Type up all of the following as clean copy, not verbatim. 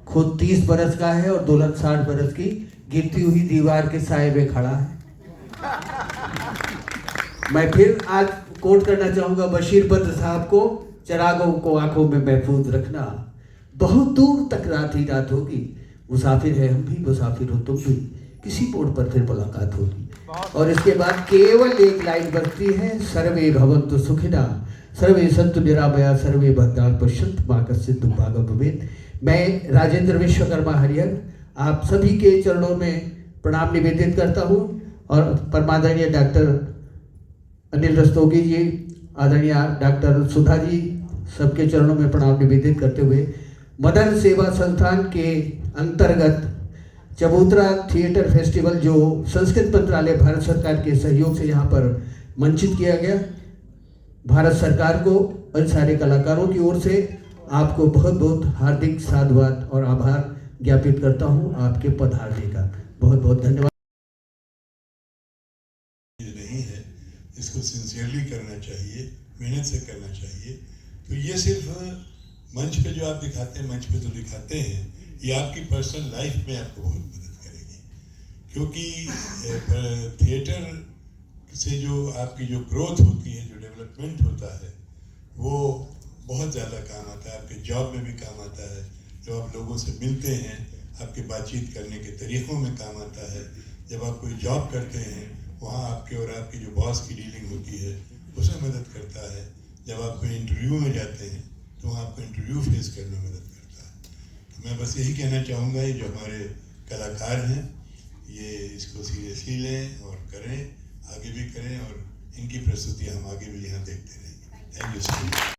खुद 30 बरस का है और दुल्हन 60 बरस की, गिरती हुई दीवार के साए में खड़ा है। मैं फिर आज कोट करना चाहूंगा बशीर बद्र साहब को, चरागों को आंखों में महफूज रखना, बहुत दूर तक रात ही रात होगी, मुसाफिर है हम भी, मुसाफिर हो तुम भी, किसी मोड़ पर फिर मुलाकात होगी। और इसके बाद केवल एक लाइन बचती है, सर्वे भवन्तु सुखिना सर्वे सन्तु निरामया सर्वे भद्राणि पश्यन्तु मा कश्चित् दुर्भाग्यं भवेत्। मैं राजेंद्र विश्वकर्मा हरिहर आप सभी के चरणों में प्रणाम निवेदित करता हूँ और परमादरणीय डॉक्टर अनिल रस्तोगी जी, आदरणीय डॉक्टर सुधा जी, सबके चरणों में प्रणाम निवेदित करते हुए मदर सेवा संस्थान के अंतर्गत चबूतरा थिएटर फेस्टिवल जो संस्कृत मंत्रालय भारत सरकार के सहयोग से यहाँ पर मंचित किया गया, भारत सरकार को और सारे कलाकारों की ओर से आपको बहुत बहुत हार्दिक साधुवाद और आभार ज्ञापित करता हूँ आपके पधारने का। बहुत बहुत धन्यवाद। नहीं है, इसको सिंसियरली करना चाहिए, मेहनत से करना चाहिए। तो ये सिर्फ मंच पे जो आप दिखाते हैं, मंच पे तो दिखाते हैं, ये आपकी पर्सनल लाइफ में आपको बहुत मदद करेगी, क्योंकि थिएटर से जो आपकी जो ग्रोथ होती है, जो डेवलपमेंट होता है, वो बहुत ज़्यादा काम आता है, आपके जॉब में भी काम आता है, जब आप लोगों से मिलते हैं, आपके बातचीत करने के तरीक़ों में काम आता है। जब आप कोई जॉब करते हैं, वहाँ आपके और आपकी जो बॉस की डीलिंग होती है, उसमें मदद करता है। जब आप कोई इंटरव्यू में जाते हैं, तो वहाँ आपको इंटरव्यू फेस करने में मदद करता है। तो मैं बस यही कहना चाहूँगा, ये जो हमारे कलाकार हैं, ये इसको सीरियसली लें और करें, आगे भी करें, और इनकी प्रस्तुति हम आगे भी यहाँ देखते रहेंगे। Thank you so much.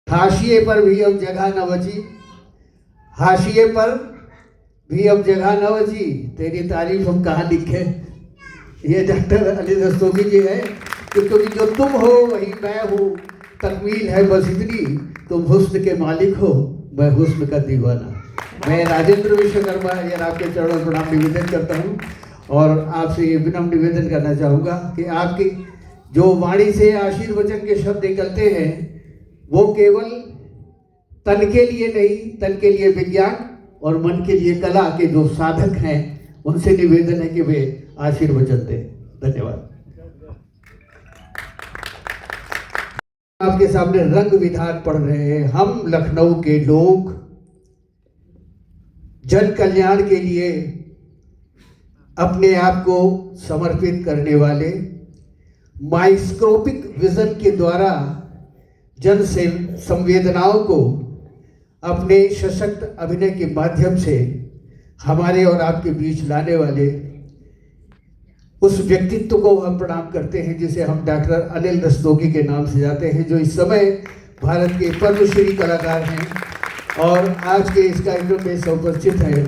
हाशिए पर भी अब जगह न बची, हाशिए पर भी अब जगह न बची, तेरी तारीफ हम कहाँ लिखे। ये डॉक्टर अनिल रस्तोगी जी है, क्योंकि जो तुम हो वही मैं हूँ, तकमील है बस इतनी, तुम हुस्न के मालिक हो, मैं हुस्न का दीवाना। मैं राजेंद्र विश्वकर्मा यार आपके चरणों में प्रणाम निवेदन करता हूँ और आपसे ये विनम्र निवेदन करना चाहूँगा कि आपकी जो वाणी से आशीर्वचन के शब्द निकलते हैं, वो केवल तन के लिए नहीं, तन के लिए विज्ञान और मन के लिए कला के जो साधक हैं, उनसे निवेदन है कि वे आशीर्वचन दें। धन्यवाद। आपके सामने रंग विधान पढ़ रहे हैं। हम लखनऊ के लोग जन कल्याण के लिए अपने आप को समर्पित करने वाले, माइक्रोस्कोपिक विजन के द्वारा जन से संवेदनाओं को अपने सशक्त अभिनय के माध्यम से हमारे और आपके बीच लाने वाले उस व्यक्तित्व को हम प्रणाम करते हैं, जिसे हम डॉक्टर अनिल रस्तोगी के नाम से जाते हैं, जो इस समय भारत के पद्मश्री कलाकार हैं और आज के इस कार्यक्रम में समुपस्थित हैं।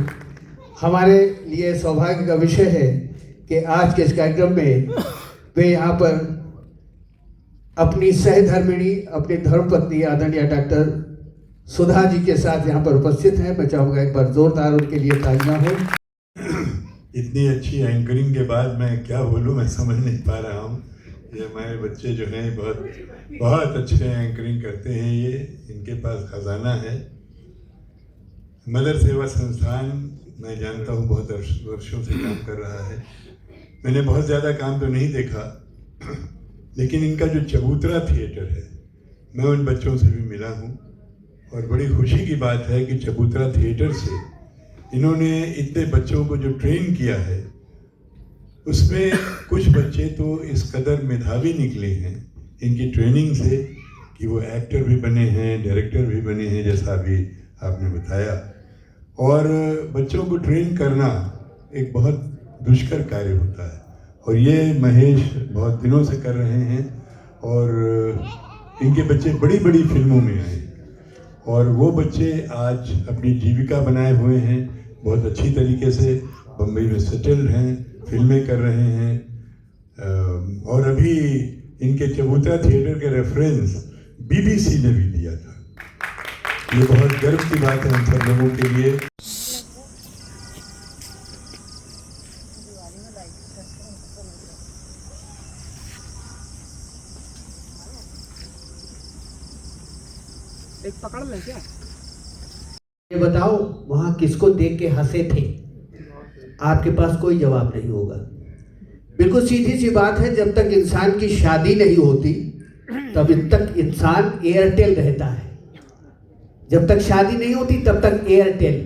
हमारे लिए सौभाग्य का विषय है कि आज के इस कार्यक्रम में वे यहाँ पर अपनी सहधर्मिणी, अपनी धर्मपत्नी आदरणीय डॉक्टर सुधा जी के साथ यहाँ पर उपस्थित हैं। मैं चाहूँगा एक बार जोरदार उनके लिए तालियां हो। इतनी अच्छी एंकरिंग के बाद मैं क्या बोलूँ, मैं समझ नहीं पा रहा हूँ। ये हमारे बच्चे जो हैं बहुत बहुत अच्छे एंकरिंग करते हैं, ये इनके पास खजाना है। मदर सेवा संस्थान मैं जानता हूँ बहुत वर्षों से काम कर रहा है। मैंने बहुत ज़्यादा काम तो नहीं देखा, लेकिन इनका जो चबूतरा थिएटर है, मैं उन बच्चों से भी मिला हूँ और बड़ी खुशी की बात है कि चबूतरा थिएटर से इन्होंने इतने बच्चों को जो ट्रेन किया है, उसमें कुछ बच्चे तो इस कदर मेधावी निकले हैं इनकी ट्रेनिंग से कि वो एक्टर भी बने हैं, डायरेक्टर भी बने हैं, जैसा अभी आपने बताया। और बच्चों को ट्रेन करना एक बहुत दुष्कर कार्य होता है, और ये महेश बहुत दिनों से कर रहे हैं, और इनके बच्चे बड़ी बड़ी फिल्मों में आए, और वो बच्चे आज अपनी जीविका बनाए हुए हैं, बहुत अच्छी तरीके से बम्बई में सेटल्ड हैं, फिल्में कर रहे हैं। और अभी इनके चबूतरा थिएटर के रेफरेंस बीबीसी ने भी दिया था। ये बहुत गर्व की बात है हम सब लोगों के लिए। एक पकड़ ले क्या? ये बताओ वहां किसको देख के हंसे थे? आपके पास कोई जवाब नहीं होगा। बिल्कुल सीधी सी बात है, जब तक इंसान की शादी नहीं होती तब तक इंसान एयरटेल रहता है। जब तक शादी नहीं होती तब तक एयरटेल।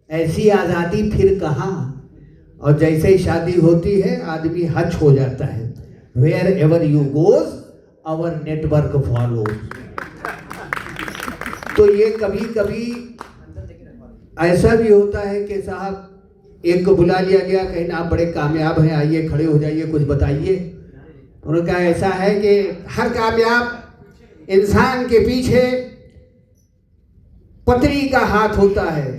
ऐसी आज़ादी फिर कहाँ? और जैसे ही शादी होती है आदमी हच हो जाता है। Wherever you goes our network follows. तो ये कभी कभी ऐसा भी होता है कि साहब एक को बुला लिया गया, कहीं आप बड़े कामयाब हैं, आइए खड़े हो जाइए, कुछ बताइए। उन्होंने कहा ऐसा है कि हर कामयाब इंसान के पीछे पत्नी का हाथ होता है।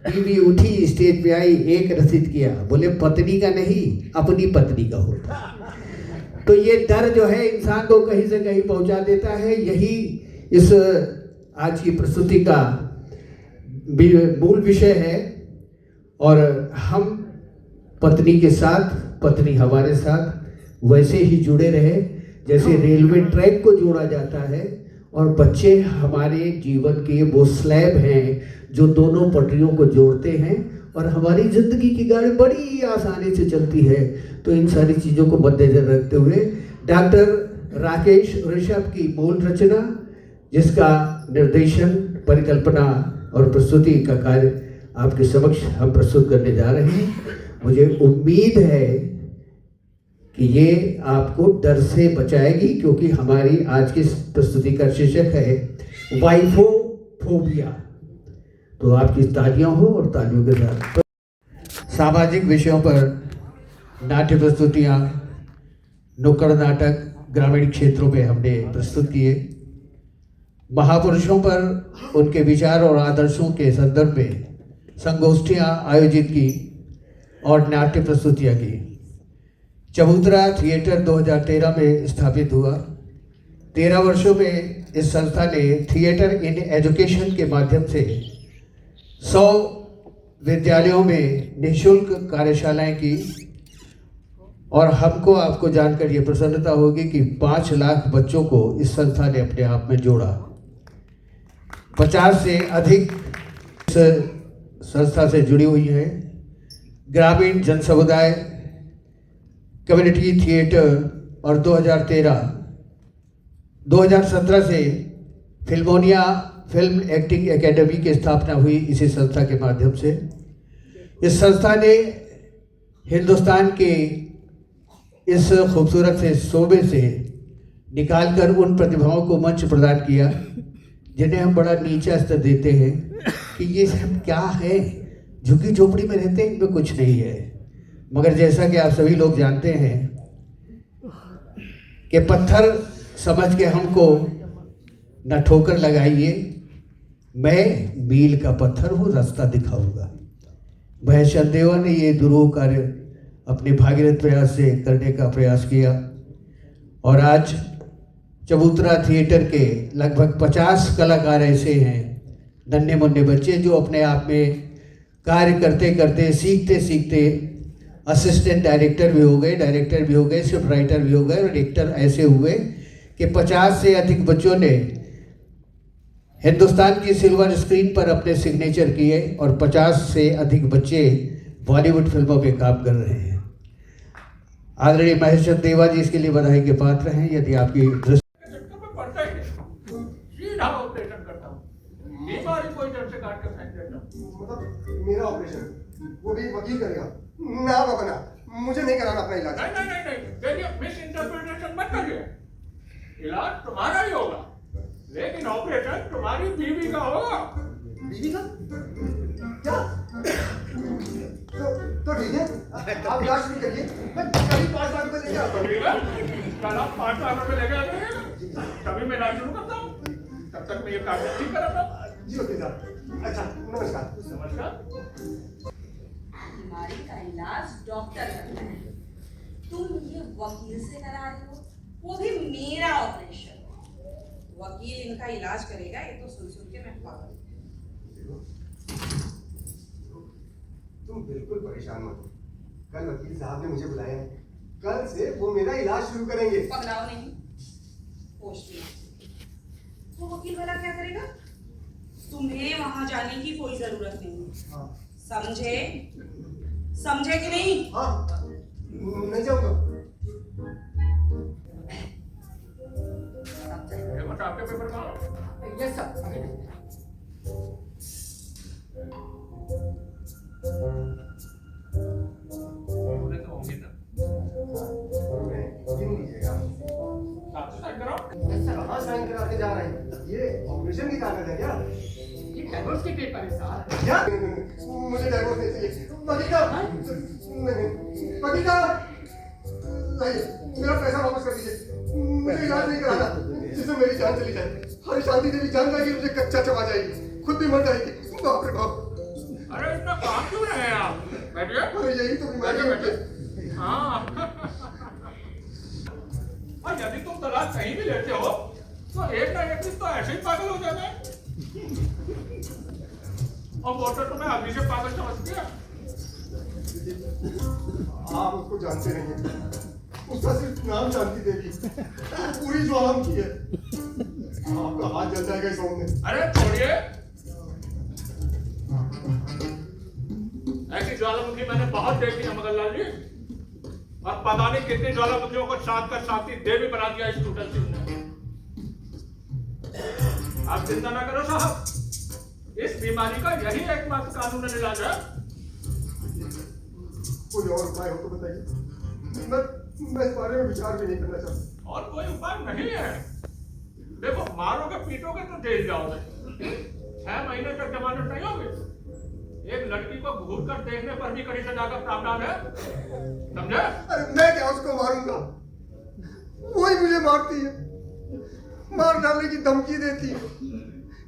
बीवी उठी, स्टेज पे आई, एक रसीद किया, बोले पत्नी का नहीं, अपनी पत्नी का होता है। तो ये डर जो है इंसान को कहीं से कहीं पहुंचा देता है। यही इस आज की प्रस्तुति का मूल विषय है। और हम पत्नी के साथ, पत्नी हमारे साथ वैसे ही जुड़े रहे जैसे रेलवे ट्रैक को जोड़ा जाता है, और बच्चे हमारे जीवन के वो स्लैब हैं जो दोनों पटरियों को जोड़ते हैं, और हमारी जिंदगी की गाड़ी बड़ी आसानी से चलती है। तो इन सारी चीज़ों को मद्देनजर रखते हुए डॉक्टर राकेश ऋषभ की मूल रचना, जिसका निर्देशन, परिकल्पना और प्रस्तुति का कार्य आपके समक्ष हम प्रस्तुत करने जा रहे हैं। मुझे उम्मीद है कि ये आपको डर से बचाएगी, क्योंकि हमारी आज की प्रस्तुति का शीर्षक है वाइफोफोबिया। तो आपकी तालियां हो, और तालियों के साथ सामाजिक विषयों पर नाट्य प्रस्तुतियां, नुक्कड़ नाटक ग्रामीण क्षेत्रों में हमने प्रस्तुत किए। महापुरुषों पर उनके विचार और आदर्शों के संदर्भ में संगोष्ठियां आयोजित की और नाट्य प्रस्तुतियां की। चबूतरा थिएटर 2013 में स्थापित हुआ। 13 वर्षों में इस संस्था ने थिएटर इन एजुकेशन के माध्यम से 100 विद्यालयों में निःशुल्क कार्यशालाएं की, और हमको आपको जानकर ये प्रसन्नता होगी कि 5 लाख बच्चों को इस संस्था ने अपने आप में जोड़ा। 50 से अधिक इस संस्था से जुड़ी हुई है। ग्रामीण जन समुदाय, कम्युनिटी थिएटर, और 2017 से फिल्मोनिया फिल्म एक्टिंग एकेडमी की स्थापना हुई इसी संस्था के माध्यम से। इस संस्था ने हिंदुस्तान के इस खूबसूरत से शोबे से निकालकर उन प्रतिभाओं को मंच प्रदान किया जिन्हें हम बड़ा नीचा स्तर देते हैं कि ये सब क्या है, झुग्गी झोपड़ी में रहते हैं, इनमें कुछ नहीं है। मगर जैसा कि आप सभी लोग जानते हैं कि पत्थर समझ के हमको न ठोकर लगाइए, मैं मील का पत्थर हूँ, रास्ता दिखाऊंगा। महेश चंदेवा ने ये दुरूह कार्य अपने भागीरथ प्रयास से करने का प्रयास किया, और आज चबूतरा थिएटर के लगभग 50 कलाकार ऐसे हैं, नन्हे मुन्ने बच्चे, जो अपने आप में कार्य करते करते, सीखते सीखते असिस्टेंट डायरेक्टर भी हो गए, डायरेक्टर भी हो गए, स्क्रिप्ट राइटर भी हो गए, और एक्टर ऐसे हुए कि 50 से अधिक बच्चों ने हिंदुस्तान की सिल्वर स्क्रीन पर अपने सिग्नेचर किए, और 50 से अधिक बच्चे बॉलीवुड फिल्मों में काम कर रहे हैं। आदरणीय महेश चंदेवा जी इसके लिए बधाई के पात्र हैं। यदि आपकी दृष्टि सीधा ऑपरेशन करता हूँ, बीमारी कोई डर से काट कर फेंक देता हूँ। मतलब मेरा ऑपरेशन वो भी वकील करेगा ना बाबा ना। मुझे नहीं कराना अपना इलाज। नहीं नहीं नहीं नहीं, देखिए मिस इंटरप्रिटेशन मत करिए। इलाज तुम्हारा ही होगा, लेकिन ऑपरेशन तुम्हारी बीवी का होगा। बीवी का क्या? तो ठीक है, आप इलाज शुरू करिए, मैं कभी 5 लाख रुपए लेके आता हूँ। ठीक है, कल आप 5 लाख रुपए लेके आ जाइएगा, तभी मैं इलाज शुरू करता हूँ। तब तक मैं ये कार्य ठीक कराता हूँ। जी वकील साहब, अच्छा नमस्कार। नमस्कार। बीमारी का इलाज डॉक्टर करता है, तुम ये वकील से करा रहे हो, वो भी मेरा ऑपरेशन। वकील इनका इलाज करेगा, ये तो सुन सुन के मैं पागल। तुम बिल्कुल परेशान मत हो, कल वकील साहब ने मुझे बुलाया है, कल से वो मेरा इलाज शुरू करेंगे। पगलाओ नहीं, होश में। वो वकील वाला क्या करेगा? तुम्हें वहां जाने की कोई जरूरत नहीं। हाँ समझे? समझे कि नहीं? हाँ, नहीं जाऊंगा। हेमंत, आपके पेपर कहाँ? Yes sir. बोले तो होंगे ना। यकीन लीजिएगा, साथ में साइन कराओ। Yes sir. कहाँ साइन कराते जा रहे हैं? ये ऑपरेशन की कागज है क्या? ये डाइवोर्स के पेपर है सर। क्या? मुझे डाइवोर्स नहीं चाहिए। वकील साहब, नहीं, वकील साहब, नहीं, मेरा पैसा वापस कर दीजिए। मुझे इलाज नहीं कराना, जिससे मेरी जान चली जाए। हरी शांति देवी जान जाएगी, मुझे कच्चा चबा जाएगी, खुद भी मर जाएगी। बाप रे बाप। अरे इतना काम क्यों रहे हैं आप? बैठिए। अरे यही तो बीमारी बैठिए, है। बैठिए। हाँ। और यदि तुम तलाक कहीं भी लेते हो, तो एक ना एक दिन तो ऐसे ही पागल हो जाते हैं। और वो तो तुम्हें अभी से पागल समझती है। आप उसको जानते नहीं हैं, उसका सिर्फ नाम शांति देवी, पूरी ज्वालामुखी है। आपका हाथ जल जाएगा इस में। अरे छोड़िए, ऐसी ज्वालामुखी मैंने बहुत देखी है मगनलाल जी, और पता नहीं कितनी ज्वालामुखियों को साथ का साथी देवी बना दिया इस टूटल सिंह ने। आप चिंता ना करो साहब, इस बीमारी का यही एकमात्र कानूनी इलाज है। कोई और उपाय हो तो बताइए, मैं इस बारे में विचार भी नहीं करना चाहता। और कोई उपाय नहीं है। देखो, मारोगे पीटोगे तो जेल जाओगे, 6 महीने तक जमानत नहीं होगी। एक लड़की को घूर कर देखने पर भी कड़ी सजा का प्रावधान है, समझे? अरे मैं क्या उसको मारूंगा, वही मुझे मारती है, मार डालने की धमकी देती है,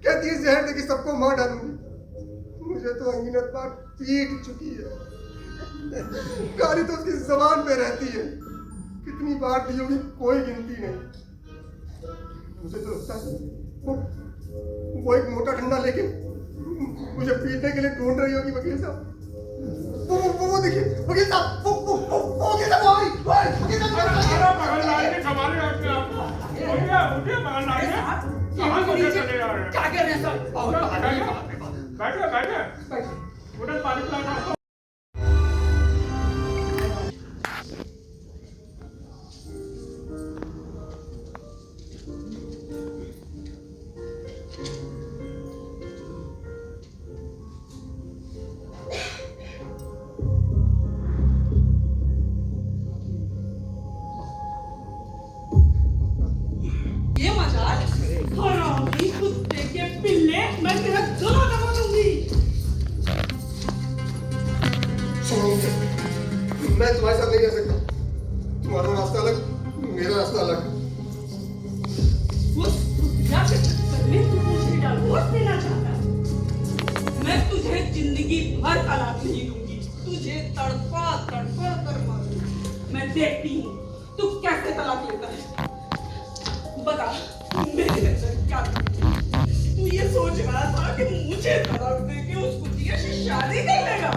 कहती है जहर देके सबको मार डालूंगी। मुझे तो अंगिनत बार पीट चुकी है, गाली तो उसकी जबान पे रहती है, कितनी बार दी होगी कोई गिनती नहीं। मुझे तो लगता है वो एक मोटा डंडा लेके मुझे पीटने के लिए ढूंढ रही होगी। वकील साहब, वो देखिए, वकील साहब, वो वकील साहब, वकील साहब, मगनलाल जी संभालिए अपने आप को। उठिए मगनलाल जी, कहाँ से चले जा रहे हैं? क्या कह रहे हैं सर? बैठिए, बैठिए, उठे पानी पिलाना आपको। ये मजाल? हरामी कुत्ते के पिल्ले, मैं तेरा गला दबा दूंगी। मैं तुम्हारे साथ नहीं रह सकता, तुम्हारा रास्ता अलग, मेरा रास्ता अलग। उस दुनिया के चक्कर में तू मुझे डिवोर्स देना चाहता है? मैं तुझे जिंदगी भर तलाक नहीं दूंगी, तुझे तड़पा तड़पा कर मारूंगी। मैं देखती हूँ तू कैसे तलाक लेता है। बता, मेरे अंदर क्या था? तू ये सोच रहा था कि मुझे तलाक देके उस कुतिया से शादी कर लेगा?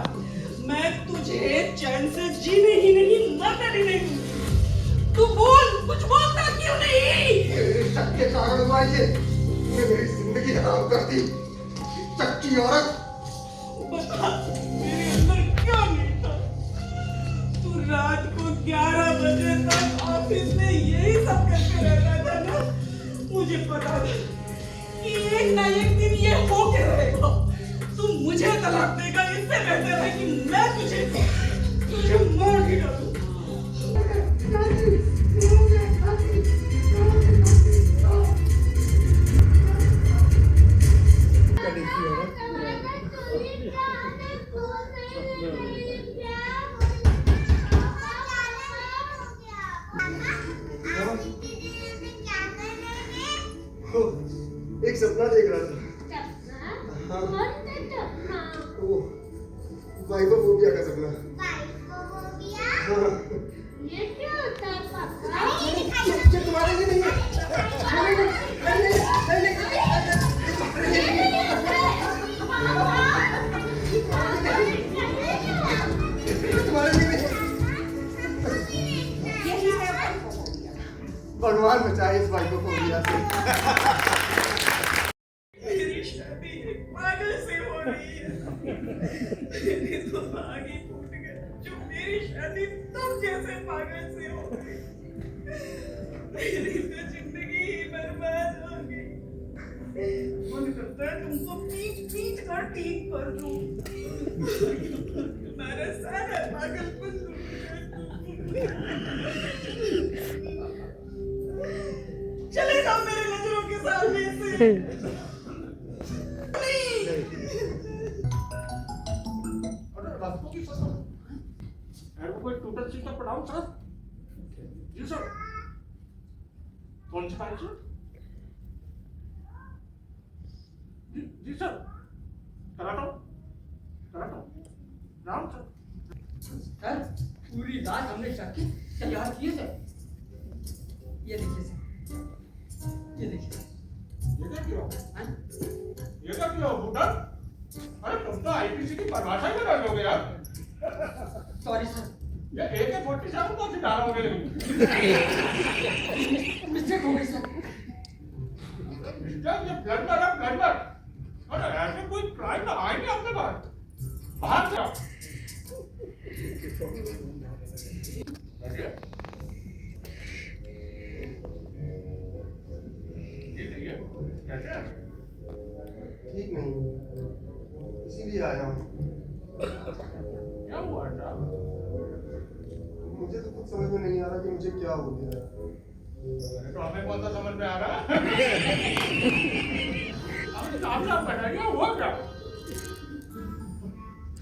मैं तुझे चैन से जीने ही नहीं, मरने ही नहीं दूंगी। तू बोल, कुछ बोलता क्यों नहीं? मेरे शक के कारण हुआ ये, मेरी जिंदगी हराम कर दी, चक्की औरत। बता, मेरे अंदर क्या नहीं था? तू रात को 11 बजे तक ऑफिस में यही सब करके रहता था ना? मुझे पता था कि एक ना एक दिन ये होके रहेगा। तू मुझे तलाक देगा, इससे बेहतर है कि मैं तुझे मार ही डालूं। एक सपना देख रहा था। वो वाइफोफोबिया का सपना। हाँ। ये तुम्हारे लिए नहीं है। तुम्हारे लिए नहीं। भगवान बचाए इस वाइफोफोबिया से। मेरी शादी एक पागल से हो रही है। मेरे तो भाग ही फूट गए जो मेरी शादी तुम जैसे पागल से हो गई। मेरी तो जिंदगी ही बर्बाद हो गई। मन करता है तुमको पीट पीट कर ठीक कर दूं। तुम्हारा सारा पागलपन दूर कर दूं। चले जाओ मेरे नजरों के सामने से। रास्तों की सर एडवोकेट टोटल सिंह का प्रणाम सर। जी सर। कौन सी फाइल सर? जी सर। कराता हूँ राम सर। सर पूरी रात हमने चक्की तैयार किए थे। ये देखिए सर, ये देखिए। ये क्या किया? हाँ? ये क्या किया बूटा? अरे तुम तो आईपीसी की परिभाषा ही बदल दोगे यार। सॉरी सर, ये AK-47 कौन सी धारा होने लगी? मिस्टेक हो गई सर। ये ब्लंडर है ब्लंडर। अरे ऐसे कोई क्राइम ना आए नहीं अपने पास। बाहर जाओ। ये देखिए कैसे है? ठीक नहीं, इसीलिए आया हूँ। क्या हुआ साहब? मुझे तो कुछ समझ में नहीं आ रहा कि मुझे क्या हो गया। तो हमें कौन सा समझ में आ रहा है? आप साफ बताइए हुआ क्या?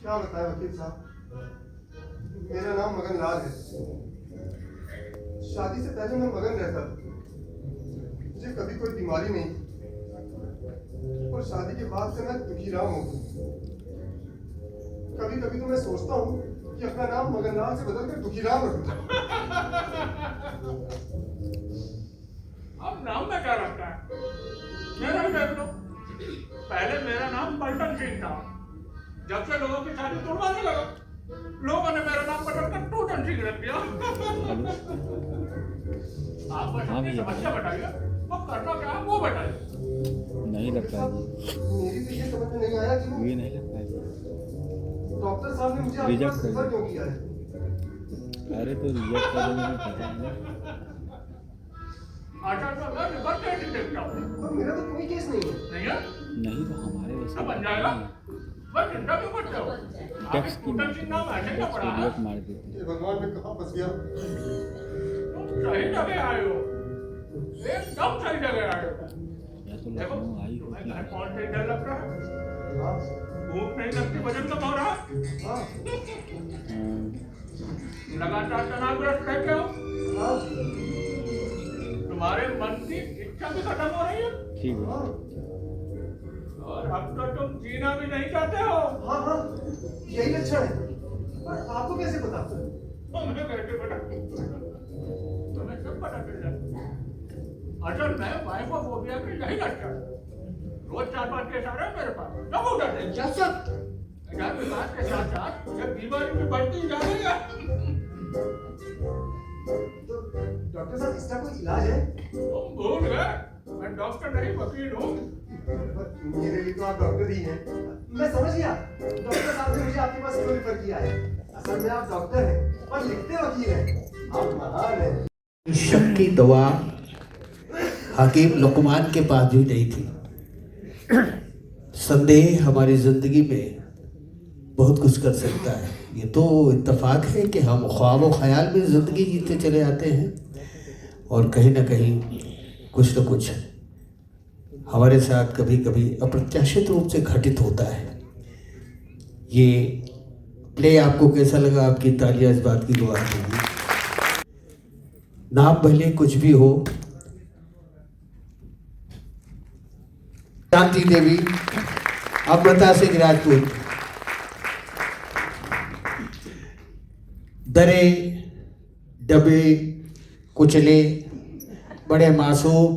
क्या बताएं वकील साहब, मेरा नाम मगन लाल है। शादी से पहले मैं मगन रहता था, मुझे कभी कोई बीमारी नहीं थी। और शादी के बाद से मैं दुखी राम हो गया। कभी कभी तो मैं सोचता हूँ कि अपना नाम मगन लाल से बदलकर दुखी राम रख दूं। अब नाम में क्या रखता है? मेरा भी देख लो। पहले मेरा नाम पलटन सिंह था। जब से लोगों की शादी तोड़वाने लगा, लोगों ने मेरा नाम बदलकर टूटन सिंह रख दिया। आप बस अपनी समस्या बताइए, अब करना क्या है वो बताइए। नहीं लग पाएगी, मेरी तो ये समझ में नहीं आया कि ये नहीं लग पाएगी। डॉक्टर साहब ने मुझे आपके रिजेक्ट पास कर रेफर दिया। क्यों किया है? अरे तो रिजेक्ट कर देंगे, मुझे पता है। अच्छा तो मैं रिवर कैसे देखता हूँ? पर मेरा तो कोई केस नहीं है। नहीं है? नहीं तो हमारे वैसे सब बन जाएगा? बस चिंता क्यों करते हो? टैक्स की टूटन सिंह नाम ऐसे क्या पड़ा है? रिजेक्ट मार देते ये भगवान में कहाँ फंस गया। तुम सही जगह आए हो, एकदम सही जगह आए हो। या तो देखो लखनऊ आई तुम्हें होती घर कौन से डर लग रहा है? हाँ, भूख नहीं लगती, वजन कम हो रहा है? हाँ, लगातार तनावग्रस्त रहते हो, हाँ, तुम्हारे मन की इच्छा भी खत्म हो रही है ठीक है। हाँ, और अब तो तुम जीना भी नहीं चाहते हो। हाँ, हाँ, यही लक्षण है। पर आपको कैसे पता? तुम्हें कैसे पता? तुम्हें सब पता चल जाए। असल में वाइफोफोबिया के यही लक्षण है। रोज 4-5 केस आ रहे हैं मेरे पास, सब उधर है। Yes sir. इलाज विकास के साथ साथ ये बीमारी भी बढ़ती जा रही है। तो डॉक्टर साहब इसका कोई इलाज है? तुम भूल गए, मैं डॉक्टर नहीं वकील हूँ। पर मेरे लिए तो आप डॉक्टर ही हैं। मैं समझ गया, डॉक्टर साहब ने मुझे आपके पास क्यों रेफर किया है। असल में आप डॉक्टर हैं और लिखते वकील हैं। आप महान हैं। शक की दवा हकीम लुकमान के पास भी नहीं थी। संदेह हमारी जिंदगी में बहुत कुछ कर सकता है। ये तो इत्तेफाक है कि हम ख्वाब व ख्याल में ज़िंदगी जीते चले आते हैं और कहीं ना कहीं कुछ न कुछ हमारे साथ कभी कभी अप्रत्याशित रूप से घटित होता है। ये प्ले आपको कैसा लगा? आपकी तालियां इस बात की गवाह होगी। नाम भले कुछ भी हो, शांति देवी, अमृता सिंह राजपूत। दरे दबे कुचले बड़े मासूम,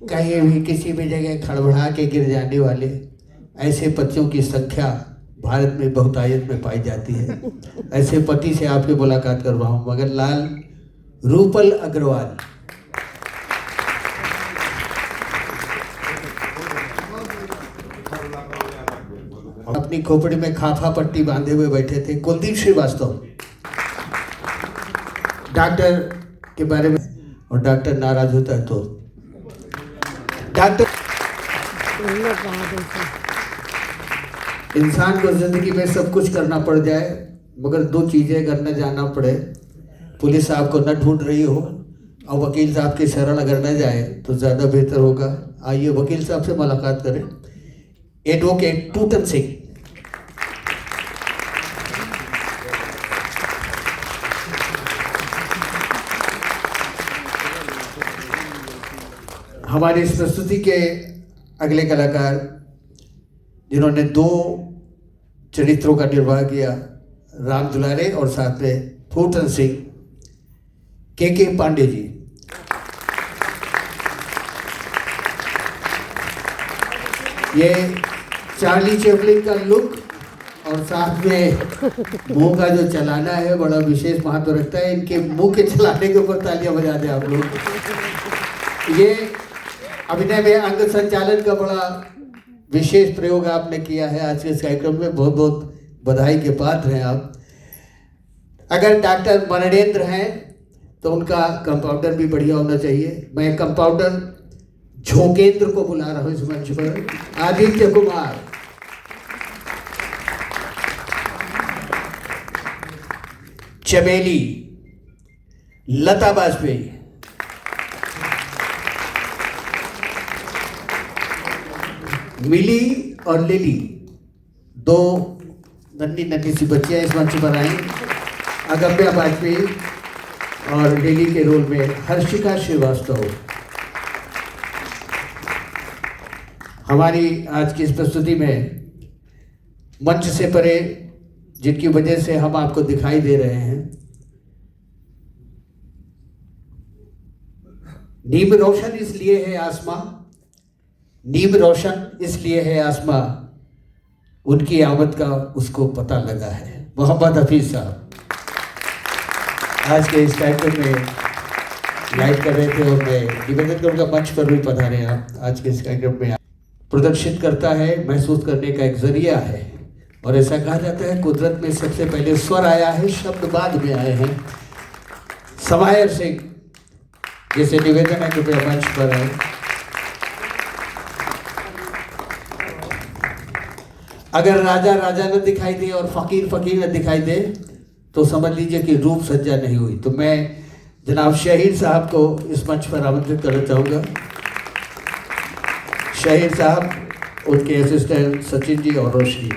कहीं भी किसी भी जगह खड़बड़ा के गिर जाने वाले ऐसे पतियों की संख्या भारत में बहुतायत में पाई जाती है। ऐसे पति से आपकी मुलाकात करवाऊं। मगर लाल रूपल अग्रवाल, अपनी खोपड़ी में खाफा पट्टी बांधे हुए बैठे थे। कुलदीप श्रीवास्तव, डॉक्टर के बारे में, और डॉक्टर नाराज होता है तो डॉक्टर इंसान को जिंदगी में सब कुछ करना पड़ जाए मगर दो चीजें अगर न जाना पड़े, पुलिस आपको न ढूंढ रही हो और वकील साहब की शरण अगर न जाए तो ज़्यादा बेहतर होगा। आइए वकील साहब से मुलाकात करें। एडवोकेट टूटन सिंह। हमारी इस प्रस्तुति के अगले कलाकार जिन्होंने दो चरित्रों का निर्वाह किया, राम दुलारे और साथ में फूटन सिंह, के पांडे जी। ये चार्ली चैपलिन का लुक और साथ में मुंह का जो चलाना है बड़ा विशेष महत्व रखता है। इनके मुंह के चलाने के ऊपर तालियां बजा दें आप लोग। ये अभिनय में अंग संचालन का बड़ा विशेष प्रयोग आपने किया है आज के इस कार्यक्रम में, बहुत बहुत बधाई के पात्र हैं आप। अगर डॉक्टर मरणेंद्र हैं तो उनका कंपाउंडर भी बढ़िया होना चाहिए। मैं कंपाउंडर झोंकेंद्र को बुला रहा हूं इस मंच पर। आदित्य कुमार, चमेली, लता बाजपेयी, मिली और लिली, दो नन्ही नन्ही सी बच्चियां इस मंच पर आई। अगम्या बाजपेयी और लिली के रोल में हर्षिका श्रीवास्तव। हमारी आज की इस प्रस्तुति में मंच से परे जिनकी वजह से हम आपको दिखाई दे रहे हैं, नीम रोशन इसलिए है आसमां, नीम रोशन इसलिए है आसमां, उनकी आमद का उसको पता लगा है। मोहम्मद हफीज साहब आज के इस कार्यक्रम में लाइट कर रहे थे और मैं निवेदन करूँगा मंच पर भी पधारे आप। आज के इस कार्यक्रम में प्रदर्शित करता है, महसूस करने का एक जरिया है। और ऐसा कहा जाता है कुदरत में सबसे पहले स्वर आया है, शब्द बाद में आए हैं। समायर सिंह जैसे निवेदन है कृपया मंच पर आए। अगर राजा राजा न दिखाई दे और फकीर फकीर न दिखाई दे तो समझ लीजिए कि रूप सज्जा नहीं हुई। तो मैं जनाब शहीर साहब को इस मंच पर आमंत्रित करना चाहूँगा। शहीर साहब, उनके असिस्टेंट सचिन जी और रोशनी।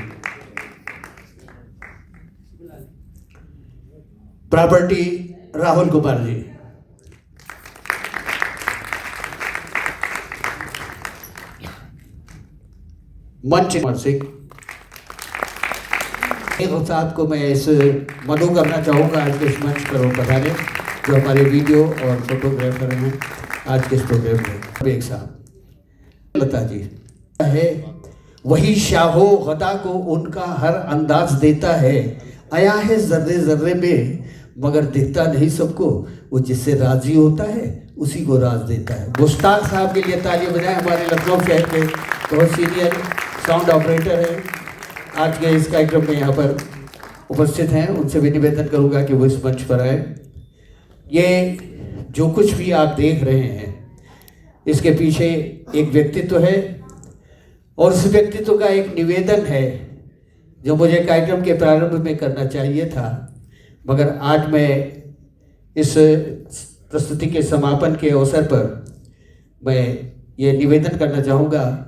प्रॉपर्टी राहुल कुमार जी। मंच सिंह साहब को मैं इस मधु करना चाहूँगा आज के इस मंच पर वो पधारे, जो हमारे वीडियो और फोटोग्राफर हैं आज के इस प्रोग्राम में। एक साहब लता जी है, वही शाहो गदा को उनका हर अंदाज देता है, आया है जर्रे जर्रे में मगर दिखता नहीं सबको, वो जिससे राजी होता है उसी को राज देता है। मुश्ताक साहब के लिए तालियां बजाएं। हमारे लखनऊ शहर के बहुत सीनियर साउंड ऑपरेटर हैं, आज के इस कार्यक्रम में यहाँ पर उपस्थित हैं। उनसे भी निवेदन करूँगा कि वो इस मंच पर आए। ये जो कुछ भी आप देख रहे हैं इसके पीछे एक व्यक्तित्व है और उस व्यक्तित्व का एक निवेदन है जो मुझे कार्यक्रम के प्रारंभ में करना चाहिए था, मगर आज मैं इस प्रस्तुति के समापन के अवसर पर मैं ये निवेदन करना चाहूँगा।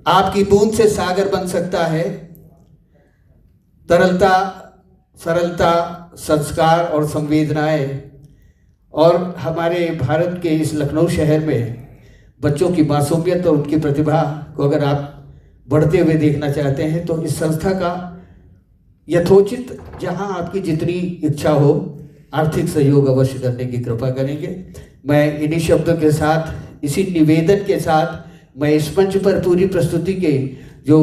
आपकी बूंद से सागर बन सकता है। तरलता, सरलता, संस्कार और संवेदनाएं और हमारे भारत के इस लखनऊ शहर में बच्चों की मासूमियत और उनकी प्रतिभा को अगर आप बढ़ते हुए देखना चाहते हैं तो इस संस्था का यथोचित जहां आपकी जितनी इच्छा हो आर्थिक सहयोग अवश्य करने की कृपा करेंगे। मैं इन्हीं शब्दों के साथ, इसी निवेदन के साथ मैं इस मंच पर पूरी प्रस्तुति के जो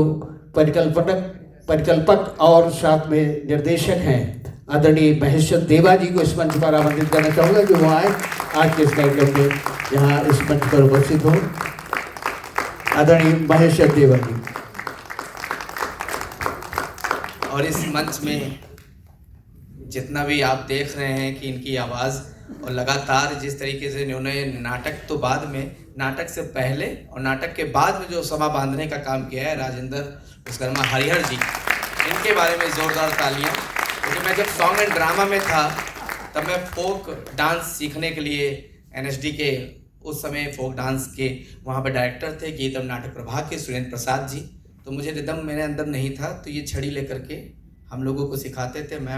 परिकल्पक और साथ में निर्देशक हैं आदरणीय महेश देवा जी को इस मंच पर आमंत्रित करना चाहूँगा कि वो आए आज के इस कार्यक्रम में यहाँ इस मंच पर उपस्थित हो। आदरणीय महेश देवा जी। और इस मंच में जितना भी आप देख रहे हैं कि इनकी आवाज़ और लगातार जिस तरीके से इन्होंने नाटक तो बाद में, नाटक से पहले और नाटक के बाद में जो सभा बांधने का काम किया है राजेंद्र विश्वकर्मा हरिहर जी, इनके बारे में ज़ोरदार तालियां। क्योंकि मैं जब सॉन्ग एंड ड्रामा में था तब मैं फोक डांस सीखने के लिए NSD के उस समय फोक डांस के वहाँ पर डायरेक्टर थे गीत एवं नाटक प्रभाग के सुरेंद्र प्रसाद जी। तो मुझे रिदम मेरे अंदर नहीं था, तो ये छड़ी लेकर के हम लोगों को सिखाते थे। मैं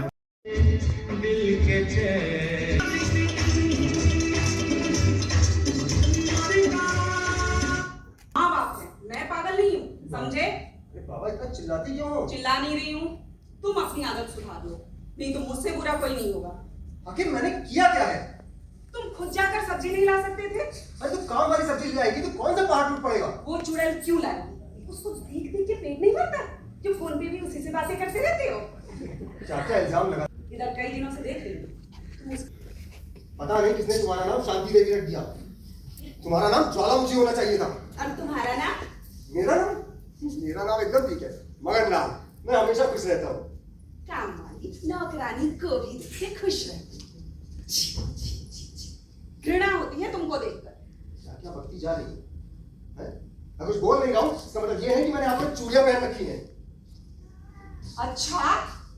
मैं पागल नहीं हूँ, समझे? बाबा इतना चिल्लाती क्यों हो? चिल्ला नहीं रही हूँ, तुम अपनी आदत सुधार लो, नहीं तो मुझसे बुरा कोई नहीं होगा। आखिर मैंने किया क्या है? तुम खुद जाकर सब्जी नहीं ला सकते थे? अरे तू काम वाली सब्जी ले आएगी तो कौन सा पहाड़ टूट पड़ेगा? वो चुड़ैल क्यों लाई? उसको देख देख के पेट नहीं भरता? जो फोन पे भी उसी से बातें करते रहते हो। चाचा इल्जाम लगा। इधर कई दिनों से देख रही हूँ। पता नहीं किसने तुम्हारा नाम शांति देवी रख दिया। तुम्हारा नाम ज्वालामुखी होना चाहिए था। और तुम्हारा नाम? मेरा नाम? मेरा नाम एकदम ठीक है, मगन लाल। मैं हमेशा खुश रहता हूँ। काम वाली नौकरानी को भी देख के खुश रहती। घृणा होती है तुमको देखकर। क्या बकती जा रही है? मैं कुछ बोल नहीं रहा हूँ, इसका मतलब ये है कि मैंने आप पर चूड़ियां पहन रखी हैं। अच्छा,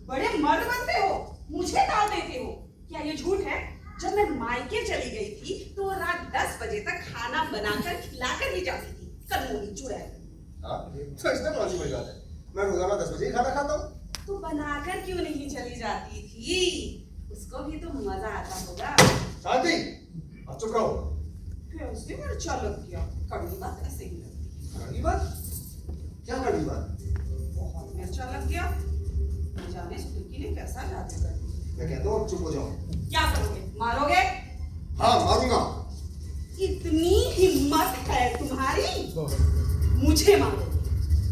बड़े मर्द बनते हो, मुझे डाल देते हो। क्या ये झूठ है? जब मैं मायके चली गई थी तो रात 10 बजे तक खाना बनाकर खिलाकर ही जाती थी। कलमोली चुड़ैल। हाँ, तो इसमें कौन सी बड़ी बात है? मैं रोजाना 10 बजे ही खाना खाता हूँ। तो बनाकर क्यों नहीं चली जाती थी? उसको भी तो मजा आता होगा। शांति, अब चुप रहो। कैसे मिर्चा लग गया? कड़वी बात ऐसे ही लगती है। कड़वी बात? क्या कड़वी बात? बहुत मिर्चा लग गया। न जाने सुटुकी ने कैसा जादू कर दिया। मैं कहता हूँ चुप हो जाओ। क्या करोगे? मारोगे? हाँ, मारूंगा। इतनी हिम्मत है तुम्हारी? मुझे मारोगे?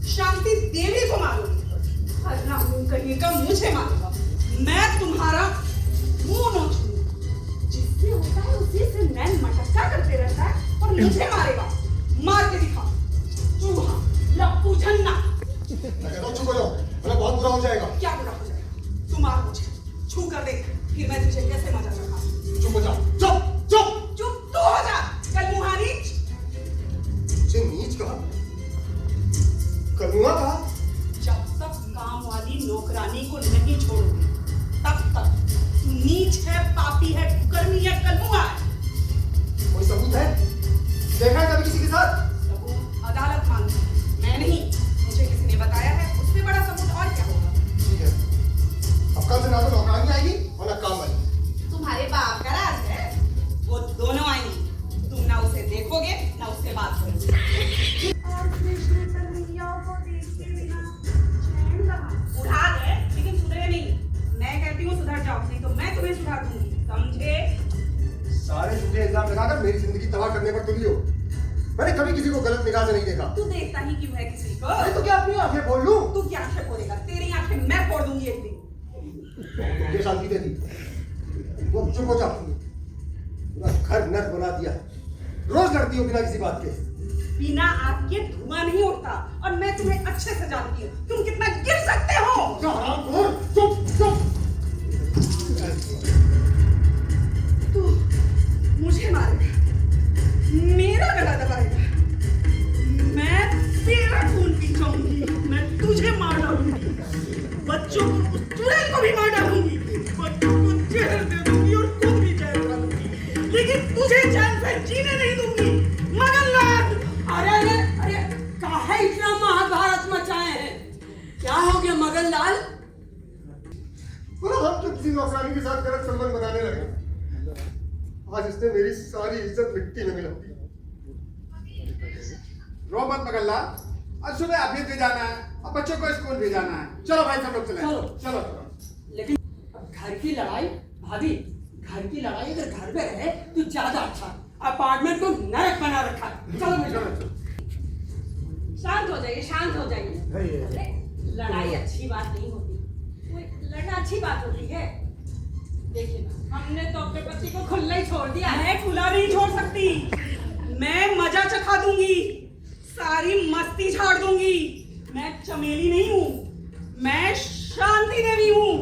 शांति देवी को मारोगे? हराम कहीं का मुझे मारेगा। मैं तुम्हारा मुंह नोचूंगा। जिससे होता है उसी से नैन मटक्का करते रहता है और मुझे मारेगा। मार के दिखा। चूहा, लप्पू झन्ना। मैं कहता हूँ चुप हो जाओ, वरना बहुत बुरा हो जाएगा। क्या बुरा हो जाएगा? तू मार मुझे, छू कर देख, फिर मैं तुझे कैसे मजा चखा। चुप हो जाओ। चुप चुप चुप तू हो जा। कल मुहानी मुझे नीच कहा, कलमुआ कहा। जब तक काम वाली नौकरानी को नहीं छोड़ोगे तब तक तू नीच है, पापी है, कुकर्मी है, कलमुआ है। कोई सबूत है? देखा है कभी किसी के साथ? सबूत अदालत मांगी, मैं नहीं, मुझे किसी ने बताया है। उससे बड़ा सबूत और क्या होगा? ठीक है, अब कल से ना तो नौकरानी आएगी और ना काम वाली। तुम्हारे बाप का राज है, वो दोनों आएंगी। तुम ना उसे देखोगे ना उससे बात करोगे। उठा गए लेकिन सुधरे नहीं। मैं कहती हूँ सुधर जाओ, नहीं तो मैं तुम्हें सुधार दूंगी, समझे? सारे झूठे इल्जाम लगाकर मेरी जिंदगी तबाह करने पर तुली हो। मैंने कभी किसी को गलत निगाह से नहीं देखा। तू देखता ही क्यों है किसी को? अरे तो क्या अपनी आंखें खोल लूं? तू क्या आंखें खोलेगा? तेरी आंखें मैं फोड़ दूंगी एक दिन। ये शांति देती, वो चुप हो जा। पूरा घर नर्क बना दिया। रोज लड़ती हो बिना किसी बात के। बिना आग के धुआं नहीं उठता और मैं तुम्हें अच्छे से जानती हूँ तुम कितना गिर सकते हो। चुप चुप। तू मुझे मारेगा, मेरा गला दबाएगा, मैं तेरा खून पी जाऊंगी, मैं तुझे मार डालूंगी, बच्चों को, उस चुड़ैल को भी मार डालूंगी, बच्चों को जहर दे दूंगी और खुद भी जहर खा दूंगी, लेकिन तुझे चैन से जीने नहीं दूंगी। मगनलाल! अरे अरे अरे, काहे इतना महाभारत मचाए हैं? क्या हो गया मगनलाल? हम तो किसी नौकरानी के साथ गलत संबंध बनाने लगे। आज इसने मेरी सारी इज्जत मिट्टी में मिला दी। रो मत मगल्ला, आज सुबह ऑफिस भी जाना है और बच्चों को स्कूल भी जाना है। चलो भाई सब लोग चले। चलो। चलो लेकिन अब घर की लड़ाई, भाभी घर की लड़ाई अगर घर में रहे तो ज्यादा अच्छा। अपार्टमेंट को नरक बना रखा है। चलो भाई चलो। शांत हो जाइए, शांत हो जाइए। अरे लड़ाई अच्छी बात नहीं होती, कोई लड़ना अच्छी बात होती है। देखिए ना, हमने तो अपने पति को खुला ही छोड़ दिया है। मैं खुला नहीं छोड़ सकती, मैं मजा चखा दूंगी, सारी मस्ती झाड़ दूंगी। मैं चमेली नहीं हूँ, मैं शांति देवी हूँ,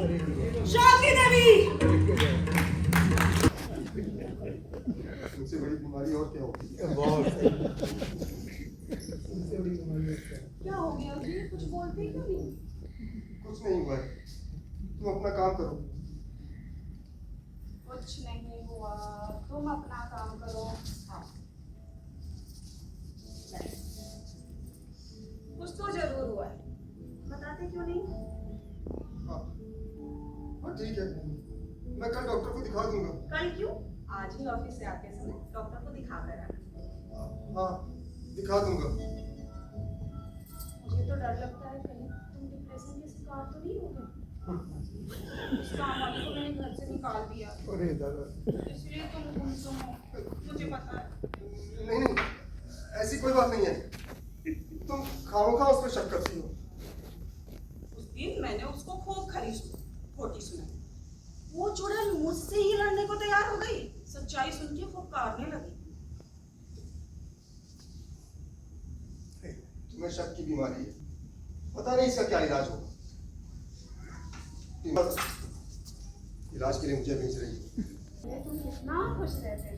शांति देवी। मुझसे बड़ी बीमारी और क्या होगी? मुझसे बड़ी बीमारी और क्या? क्या हो गया जी? कुछ बोलते क्यों नहीं? कुछ नहीं हुआ है, तुम अपना काम करो। कुछ नहीं हुआ, तुम अपना काम करो। हाँ। कुछ तो जरूर हुआ है, बताते क्यों नहीं? हाँ हाँ ठीक है, मैं कल डॉक्टर को दिखा दूंगा। कल क्यों? आज ही ऑफिस से आते समय डॉक्टर को दिखा कर आना। हाँ दिखा दूंगा। मुझे तो डर लगता है कहीं तुम डिप्रेशन के शिकार तो नहीं हो गए। उस काम वाले को मैंने घर से निकाल दिया, अरे दादा, इसलिए तुम गुमसुम हो, मुझे पता है। नहीं नहीं, ऐसी कोई बात नहीं है, तुम खामोखा उस पर शक करती हो। उस दिन मैंने उसको खूब खोटी सुनाई, वो चुड़ैल मुझसे ही लड़ने को तैयार हो गई। सच्चाई सुन के फुफकारने लगी। तुम्हें शक की बीमारी है, पता नहीं इसका क्या इलाज होगा। इलाज के लिए मुझे भेज रही है। तुम कितना खुश रहते थे।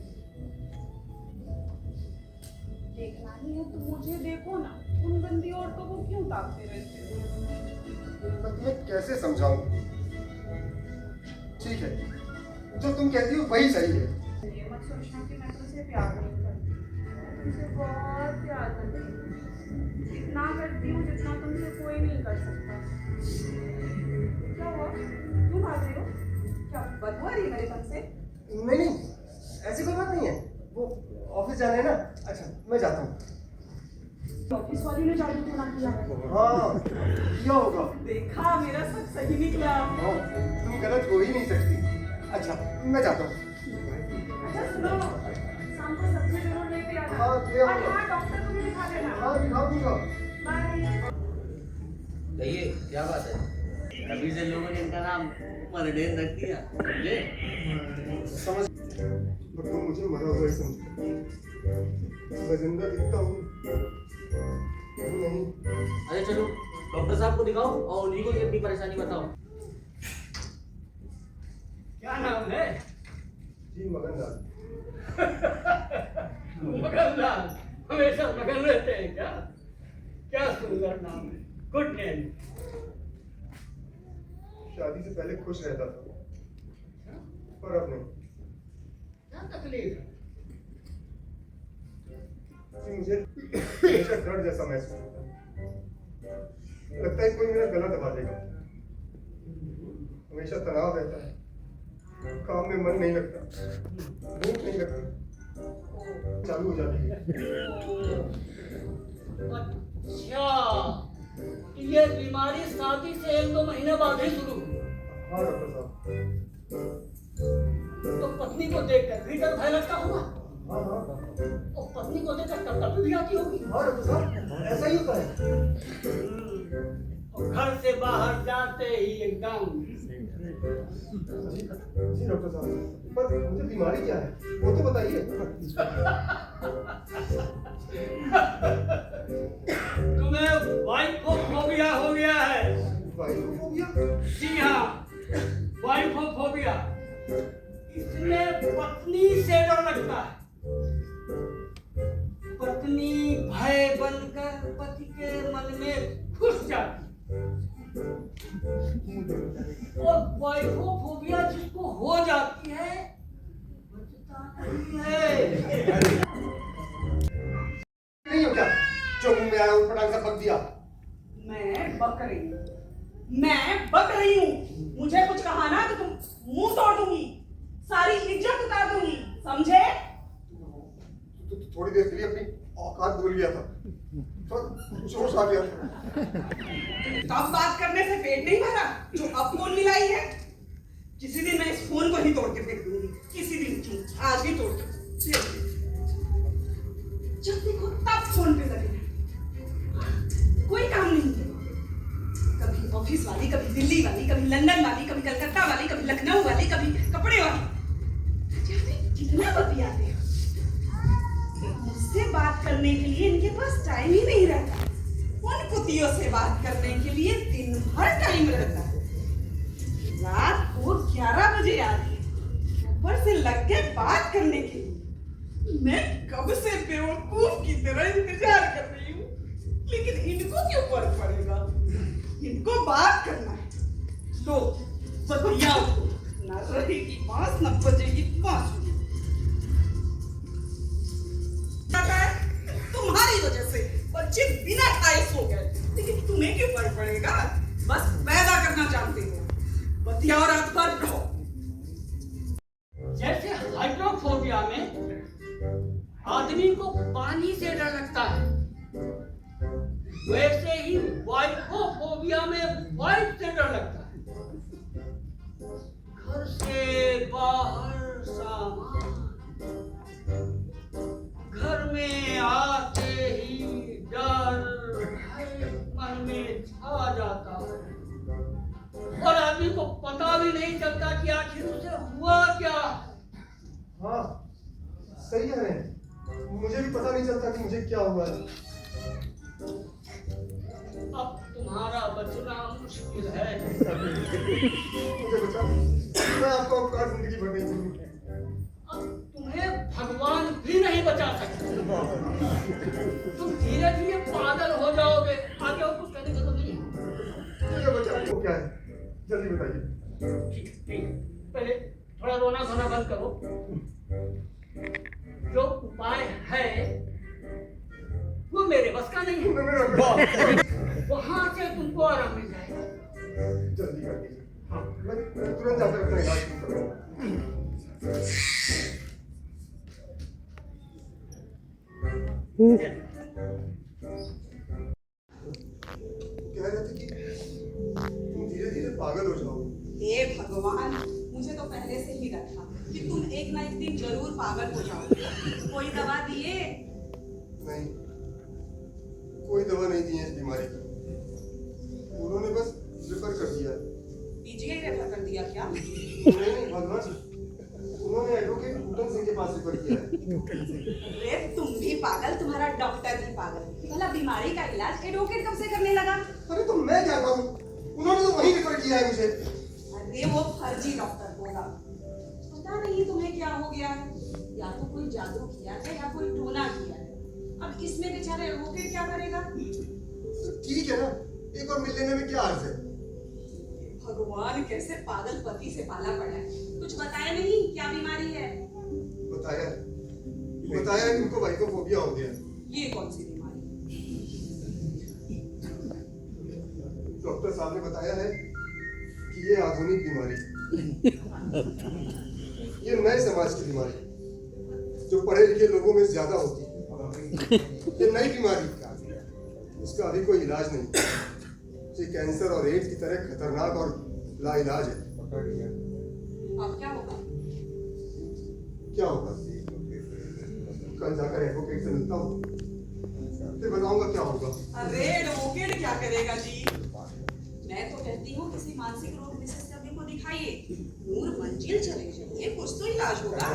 देखना ही है तो मुझे देखो ना, उन गंदी औरतों को क्यों ताकते रहते हो? मैं तुम्हें कैसे समझाऊं? ठीक है, जो तुम कहती हो वही सही है। ये मत सोचना कि मैं तुमसे प्यार नहीं करती, मैं तुमसे बहुत प्यार करती हूँ। इतना करती हूँ जितना तुमसे कोई नहीं कर सकता। क्या हुआ? क्यों भाग रही हो? क्या बदबू आ रही है मेरे तन से? नहीं नहीं, ऐसी कोई बात नहीं है, वो ऑफिस जाना है ना। अच्छा मैं जाता हूँ। ऑफिस वाली ने जादू टोना किया। हाँ क्या होगा? देखा, मेरा सब सही निकला। हाँ, तुम गलत हो ही नहीं सकती। अच्छा मैं जाता हूँ। अच्छा सुनो, शाम को सब्जी जरूर लेके आना। हाँ, ले आऊंगा। और हाँ, डॉक्टर को भी दिखा देना। हाँ दिखा दूंगा। बाय। कहिए क्या बात है? अभी से लोगों ने इनका नाम मर्डेन रख दिया, समझे? समझ, पर तुम मुझे मरा हुआ ही समझो। मैं जिंदा दिखता हूँ नहीं। अरे चलो डॉक्टर साहब को दिखाओ और उन्हीं को ये अपनी परेशानी बताओ। क्या नाम है? जी मगनलाल। मगनलाल, हमेशा मगन रहते हैं क्या? क्या सुंदर नाम है, गुड नेम। शादी से पहले खुश रहता था, पर अब नहीं। क्या तकलीफ है? जी मुझे हमेशा दर्द जैसा महसूस होता है, लगता है कोई मेरा गला दबा देगा। हमेशा तनाव रहता है, काम में मन नहीं लगता, भूख नहीं लगती, चालू हो जाती है। अच्छा, ये बीमारी शादी से 1-2 महीने बाद ही शुरू हुई। हाँ डॉक्टर साहब। तो पत्नी को देखकर भी डर भय लगता होगा, हाँ हाँ और पत्नी को देखकर टप्पी भी आती होगी। हाँ डॉक्टर साहब, ऐसा ही होता है। और घर से बाहर जाते ही एकदम। जी डॉक्टर साहब, पर मुझे बीमारी क्या है वो तो बताइए। तुम्हें वाइफोफोबिया हो गया है। वाइफोबिया? जी हाँ, वाइफोफोबिया। इसमें पत्नी से डर लगता है। पत्नी भय बनकर पति के मन में घुस जाती और वाइफोफोबिया जिसको हो जाती है बचता नहीं है। नहीं हो क्या जो मुंह में आया उन पटांग से बक दिया? मैं बक रही हूँ, मैं बक रही हूँ। मुझे कुछ कहा ना तो तुम मुंह तोड़ दूंगी, सारी इज्जत उतार दूंगी, समझे? तो थोड़ी देर के लिए अपनी औकात भूल गया था, थोड़ा जोश आ गया था। कब बात करने से पेट नहीं भरा जो अब फोन मिलाई है? किसी दिन मैं इस फोन को ही तोड़ के फेंक दूंगी, किसी दिन क्यों, आज ही तोड़ के। जब देखो तब फोन पे लगे हैं। कोई काम नहीं है, कभी ऑफिस वाली, कभी दिल्ली वाली, कभी लंदन वाली, कभी कलकत्ता वाली, कभी लखनऊ वाली, कभी कपड़े वाली। कितना बतियाते हैं। मुझसे बात करने के लिए इनके पास टाइम ही नहीं रहता। उन कुतियों से बात करने के लिए दिन भर टाइम रहता है। रात को 11 बजे आ रही है, ऊपर से लग के बात करने के लिए। मैं कब से बेवकूफ की तरह इंतजार कर रही हूँ, लेकिन इनको क्यों फर्क पड़ेगा? इनको बात करना है, तो बतियाओ। न रहेगी बांस, न बजेगी बांसुरी। तुम्हारी वजह से बच्चे बिना खाए सो गए, लेकिन तुम्हें क्यों फर्क पड़ेगा? बस पैदा करना जानते हो, बतियाओ रात भर रहो। जैसे हाइड्रोफोबिया में आदमी को पानी से डर लगता है, वैसे ही वाइफोफोबिया में वाइफ से डर लगता है। घर से बाहर सामान, घर में आते ही डर मन में छा जाता है, और आदमी को पता भी नहीं चलता कि आखिर उसे हुआ क्या। हाँ सही है, मुझे भी पता नहीं चलता कि मुझे क्या हुआ है। अब तुम्हारा बचना मुश्किल है। मुझे बचा, मैं आपको औकात जिंदगी भर नहीं दूंगी। अब तुम्हें भगवान भी नहीं बचा सकते। तुम धीरे धीरे पागल हो जाओगे। आगे और कुछ कहने का तो नहीं। मुझे बचा, वो क्या है, जल्दी बताइए। ठीक है, पहले थोड़ा रोना धोना बंद करो। जो उपाय है वो मेरे बस का नहीं है। वहां से तुमको आराम मिल जाएगा। जल्दी कर दीजिए। हाँ, मैं तुरंत जाकर अपना इलाज शुरू करूंगा। कह रहे थे कि तुम धीरे धीरे पागल हो जाओगे। हे भगवान, मुझे तो पहले से ही रखा कि तुम एक ना एक दिन जरूर पागल हो जाओगे। कोई दवा दिए? नहीं, कोई दवा नहीं दी है इस बीमारी की। उन्होंने बस रेफर कर दिया। पीजीआई रेफर कर दिया क्या? नहीं भगवान, उन्होंने एडवोकेट भूटन सिंह के पास रेफर किया है। अरे तुम भी पागल, तुम्हारा डॉक्टर भी पागल। भला बीमारी का इलाज एडवोकेट कब से करने लगा? अरे तो मैं क्या करूं, उन्होंने तो वही रेफर किया है मुझे। अरे वो फर्जी डॉक्टर होगा। पता नहीं तुम्हें क्या हो गया है, या तो कोई जादू किया है या कोई टोना किया है। अब इसमें बेचारा एडवोकेट क्या करेगा? ठीक है ना, एक बार मिल लेने में क्या अर्ज है। भगवान, कैसे पागल पति से पाला पड़ा है। कुछ बताया नहीं क्या बीमारी है? बताया कि उनको वाइकोफोबिया हो गया। ये कौन सी बीमारी? डॉक्टर साहब ने बताया है कि ये आधुनिक बीमारी, ये नए समाज की बीमारी जो पढ़े लिखे लोगों में ज्यादा होती है। ये नई बीमारी, इसका अभी कोई इलाज नहीं। ये कैंसर और एड्स की तरह खतरनाक और लाइलाज है। अब क्या होगा? क्या होगा? कल जाकर एडवोकेट से मिलता हूँ, फिर बताऊंगा क्या होगा। अरे एडवोकेट क्या करेगा जी? मैं तो कहती हूँ किसी मानसिक रोग विशेषज्ञ को दिखाइए, नूर मंजिल चले जाइए, कुछ तो इलाज होगा।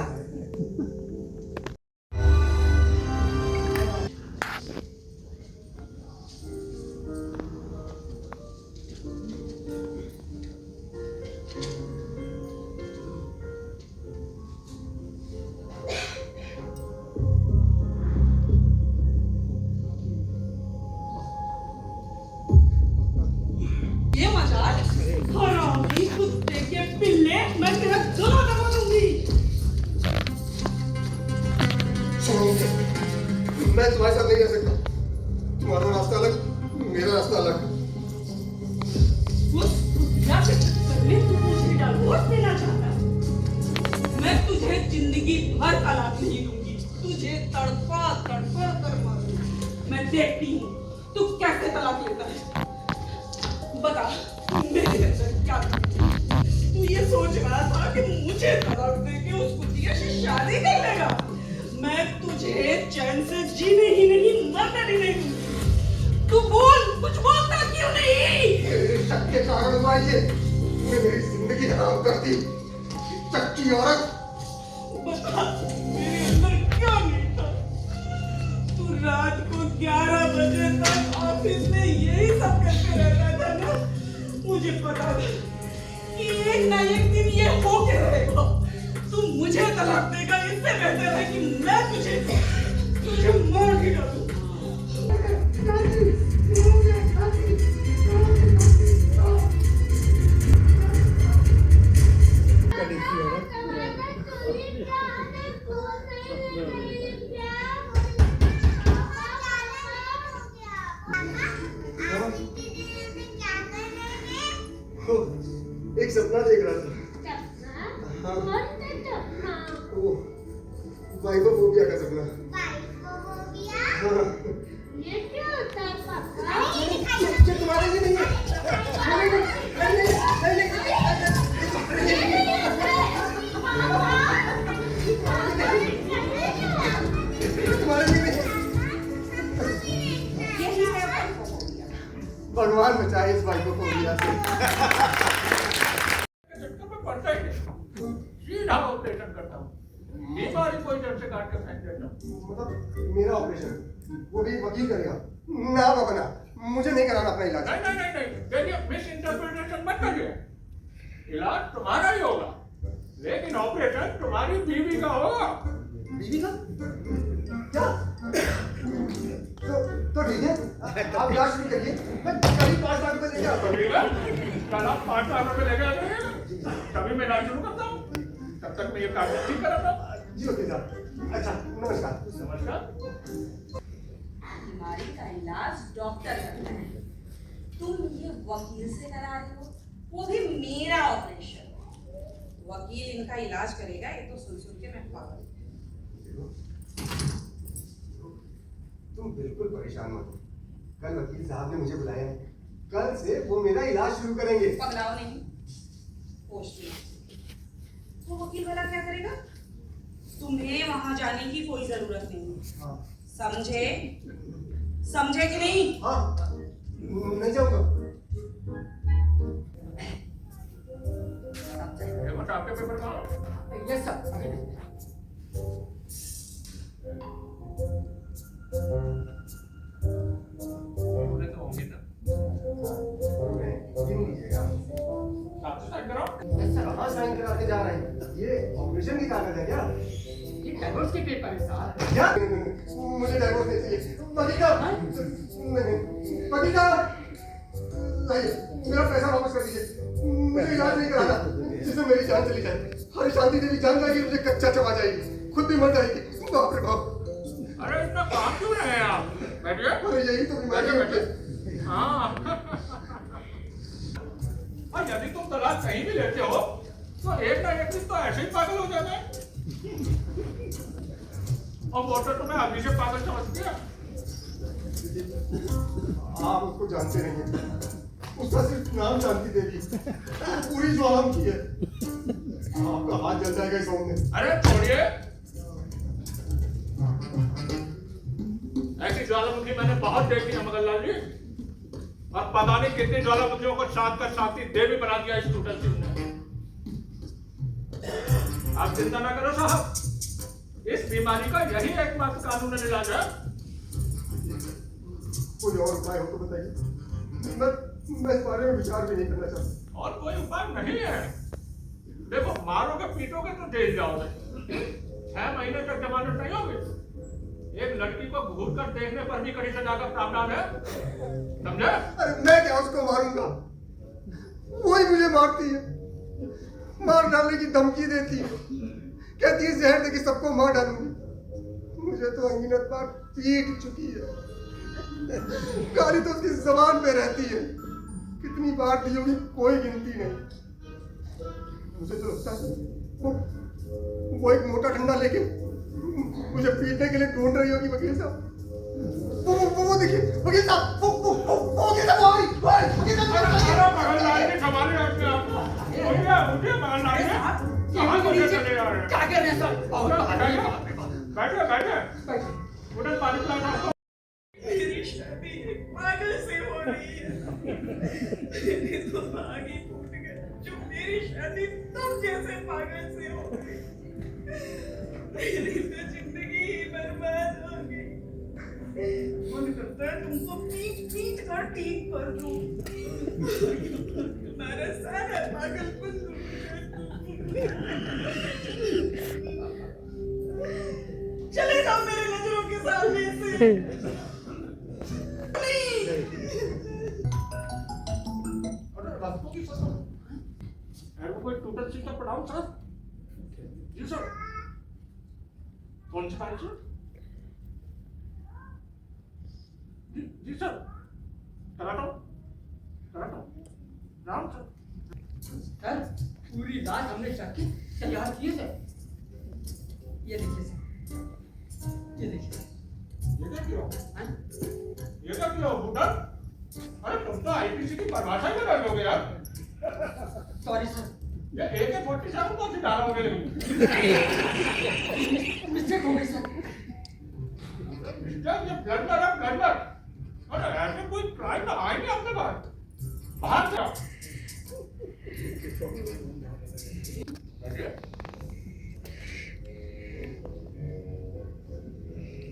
ये मजाक? हरामी कुत्ते के पिल्ले, मैं तेरा गला दबा दूंगी। मैं तुम्हारे साथ नहीं रह सकता। तुम्हारा रास्ता अलग, मेरा रास्ता अलग। उस दुनिया के चक्कर में तू मुझे डिवोर्स देना चाहता है। मैं तुझे जिंदगी भर तलाक नहीं दूंगी, तुझे तड़पा तड़पा कर मारूंगी। देखती हूँ तू कैसे तलाक लेता है। बता मेरे अंदर क्या था? तू ये सोच रहा था कि मुझे तलाक देके उस कुतिया से शादी कर लेगा? मैं तुझे चैन से जीने ही नहीं मरने भी नहीं दूंगी। तू बोल, कुछ बोलता क्यों नहीं? मेरे शक के कारण हुआ ये, मेरी जिंदगी हराम कर दी, चक्की औरत। बता मेरे अंदर क्या नहीं था? तू रात को 11 बजे तक ऑफिस में यही सब करते रहता था ना। मुझे पता था कि एक ना एक दिन ये होके रहेगा। तू मुझे तलाक देगा, इससे बेहतर है कि मैं तुझे मार ही डालूं। एक सपना देख रहा था। वो वाइफोफोबिया का सपना। हाँ। ये तुम्हारे लिए नहीं है। तुम्हारे लिए नहीं। भगवान बचाए इस वाइफोफोबिया से। पड़ता ही नहीं, सीधा ऑपरेशन करता हूँ। बीमारी कोई जड़ से काट के फेंक देता हूँ। मतलब मेरा ऑपरेशन वो भी वकील करेगा ना बाबा ना, मुझे नहीं कराना अपना इलाज। नहीं, देखिए मिस इंटरप्रिटेशन मत करिए। इलाज तुम्हारा ही होगा, लेकिन ऑपरेशन तुम्हारी बीवी का होगा। बीवी का क्या? तो ठीक है, आप इलाज शुरू करिए। मैं करीब 5 लाख रुपए लेके आता हूँ। कल आप 5 लाख रुपए लेके आते तभी मैं इलाज शुरू करता हूँ। तब तक मैं ये कार्य ठीक कराता हूँ। जी ओके साहब। अच्छा नमस्कार। नमस्कार। बीमारी का इलाज डॉक्टर करता है, तुम ये वकील से करा रहे हो, वो भी मेरा ऑपरेशन। वकील इनका इलाज करेगा, ये तो सुन के मैं पागल। तुम बिल्कुल परेशान मत हो, कल वकील साहब ने मुझे बुलाया है, कल से वो मेरा इलाज शुरू करेंगे। पगलाओ नहीं, पोस्टिंग। वो वकील वाला क्या करेगा? तुम्हें वहां जाने की कोई जरूरत नहीं। हाँ। समझे कि नहीं? हाँ, नहीं जाऊंगा। आपके पेपर कहाँ? Yes sir. बोले तो होंगे ना। गिन लीजिएगा। साथ से साइन कराओ। कहाँ साइन कराते जा रहे हैं? ये ऑपरेशन की कागज है क्या? ये डाइवोर्स के पेपर है साहब। क्या? मुझे डाइवोर्स नहीं चाहिए। वकील नहीं, वकील नहीं, मेरा पैसा वापस कर दीजिए। मुझे इलाज नहीं कराना, जिससे मेरी जान चली जाए। हरी शांति देवी जान जाएगी, मुझे कच्चा चबा जाएगी, खुद भी मर जाएगी। बाप रे बाप। अरे इतना काम क्यों रहे हैं आप? बैठिए। अरे यही तो बीमारी है। हाँ। और यदि तुम तलाक कहीं भी लेते हो तो एक ना एक दिन तो ऐसे ही पागल हो जाते हैं। और वो तो तुम्हें अभी से पागल समझती है। आप उसको जानते नहीं हैं, उसका सिर्फ नाम शांति देवी, पूरी ज्वालामुखी है। आपका हाथ जल जाएगा इस में। अरे छोड़िए, ऐसी ज्वालामुखी मैंने बहुत देखी है मगनलाल जी, और पता नहीं कितनी ज्वालामुखियों को साथ का साथी देवी बना दिया इस टूटल सिंह ने। आप चिंता ना करो साहब, इस बीमारी का यही एकमात्र कानूनी इलाज है। कोई और उपाय हो तो बताइए, मैं इस बारे में विचार भी नहीं करना चाहता। और कोई उपाय नहीं है। देखो, मारोगे पीटोगे तो जेल जाओगे, 6 महीने तक जमानत नहीं होगी। एक लड़की को घूर कर देखने पर भी कड़ी सजा का प्रावधान है, समझे? अरे मैं क्या उसको मारूंगा, वही मुझे मारती है, मार डालने की धमकी देती है, कहती है जहर देके सबको मार डालूंगी। मुझे तो अंगीनत मार पीट चुकी है, गाली तो उसकी जबान पे रहती है, कितनी बार दी होगी कोई गिनती नहीं। मुझे तो लगता है वो एक मोटा डंडा लेके मुझे पीटने के लिए ढूंढ रही होगी वकील साहब। वो देखिए वकील साहब वो वकील साहब वकील साहब मगन लाल के संभाले अपने आप को। उठिए मगन लाल के कहाँ को चले जा रहे हैं? क्या कर रहे हैं सर? बैठे बैठे उधर पानी पिलाना आपको। मेरी शादी पागल से हो रही है। मेरे तो भाग ही फूट गए जो मेरी शादी तुम जैसे पागल से हो गई। मेरी तो जिंदगी ही बर्बाद हो गई। मन करता है तुमको पीट पीट कर ठीक कर दूं। तुम्हारा सारा पागलपन चले जाओ मेरे नजरों के सामने से। कोई टूटल चीज का पढ़ाओ सर। जी सर। कौन सी फाइल सर? जी सर। कराटा राम सर। सर पूरी रात हमने चक्की तैयार किए थे। ये देखिए सर, ये देखिए। ये क्या किया? हाँ? ये क्या किया बुड्ढा? अरे तुम तो आईपीसी की परिभाषा ही बदल दोगे यार। Sorry sir. ये AK-47 कौन सी डालोगे? मिस्टेक हो गई सर। ये ब्लंडर है ब्लंडर। अरे ऐसे कोई क्राइम ना आएंगे अपने पास। बाहर से आओ।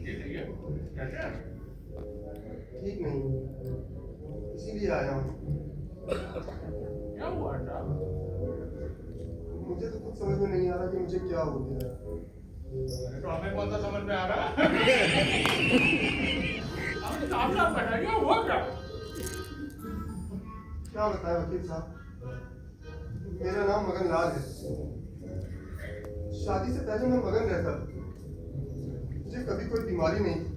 ये कैसे है? ठीक नहीं इसीलिए आया हूँ। क्या हुआ साहब? मुझे तो कुछ समझ में नहीं आ रहा कि मुझे क्या हो गया। तो हमें कौन सा समझ में आ रहा है? आप बताइए हुआ क्या? क्या बताएं वकील साहब, मेरा नाम मगन लाल है। शादी से पहले मैं मगन रहता था, मुझे कभी कोई बीमारी नहीं थी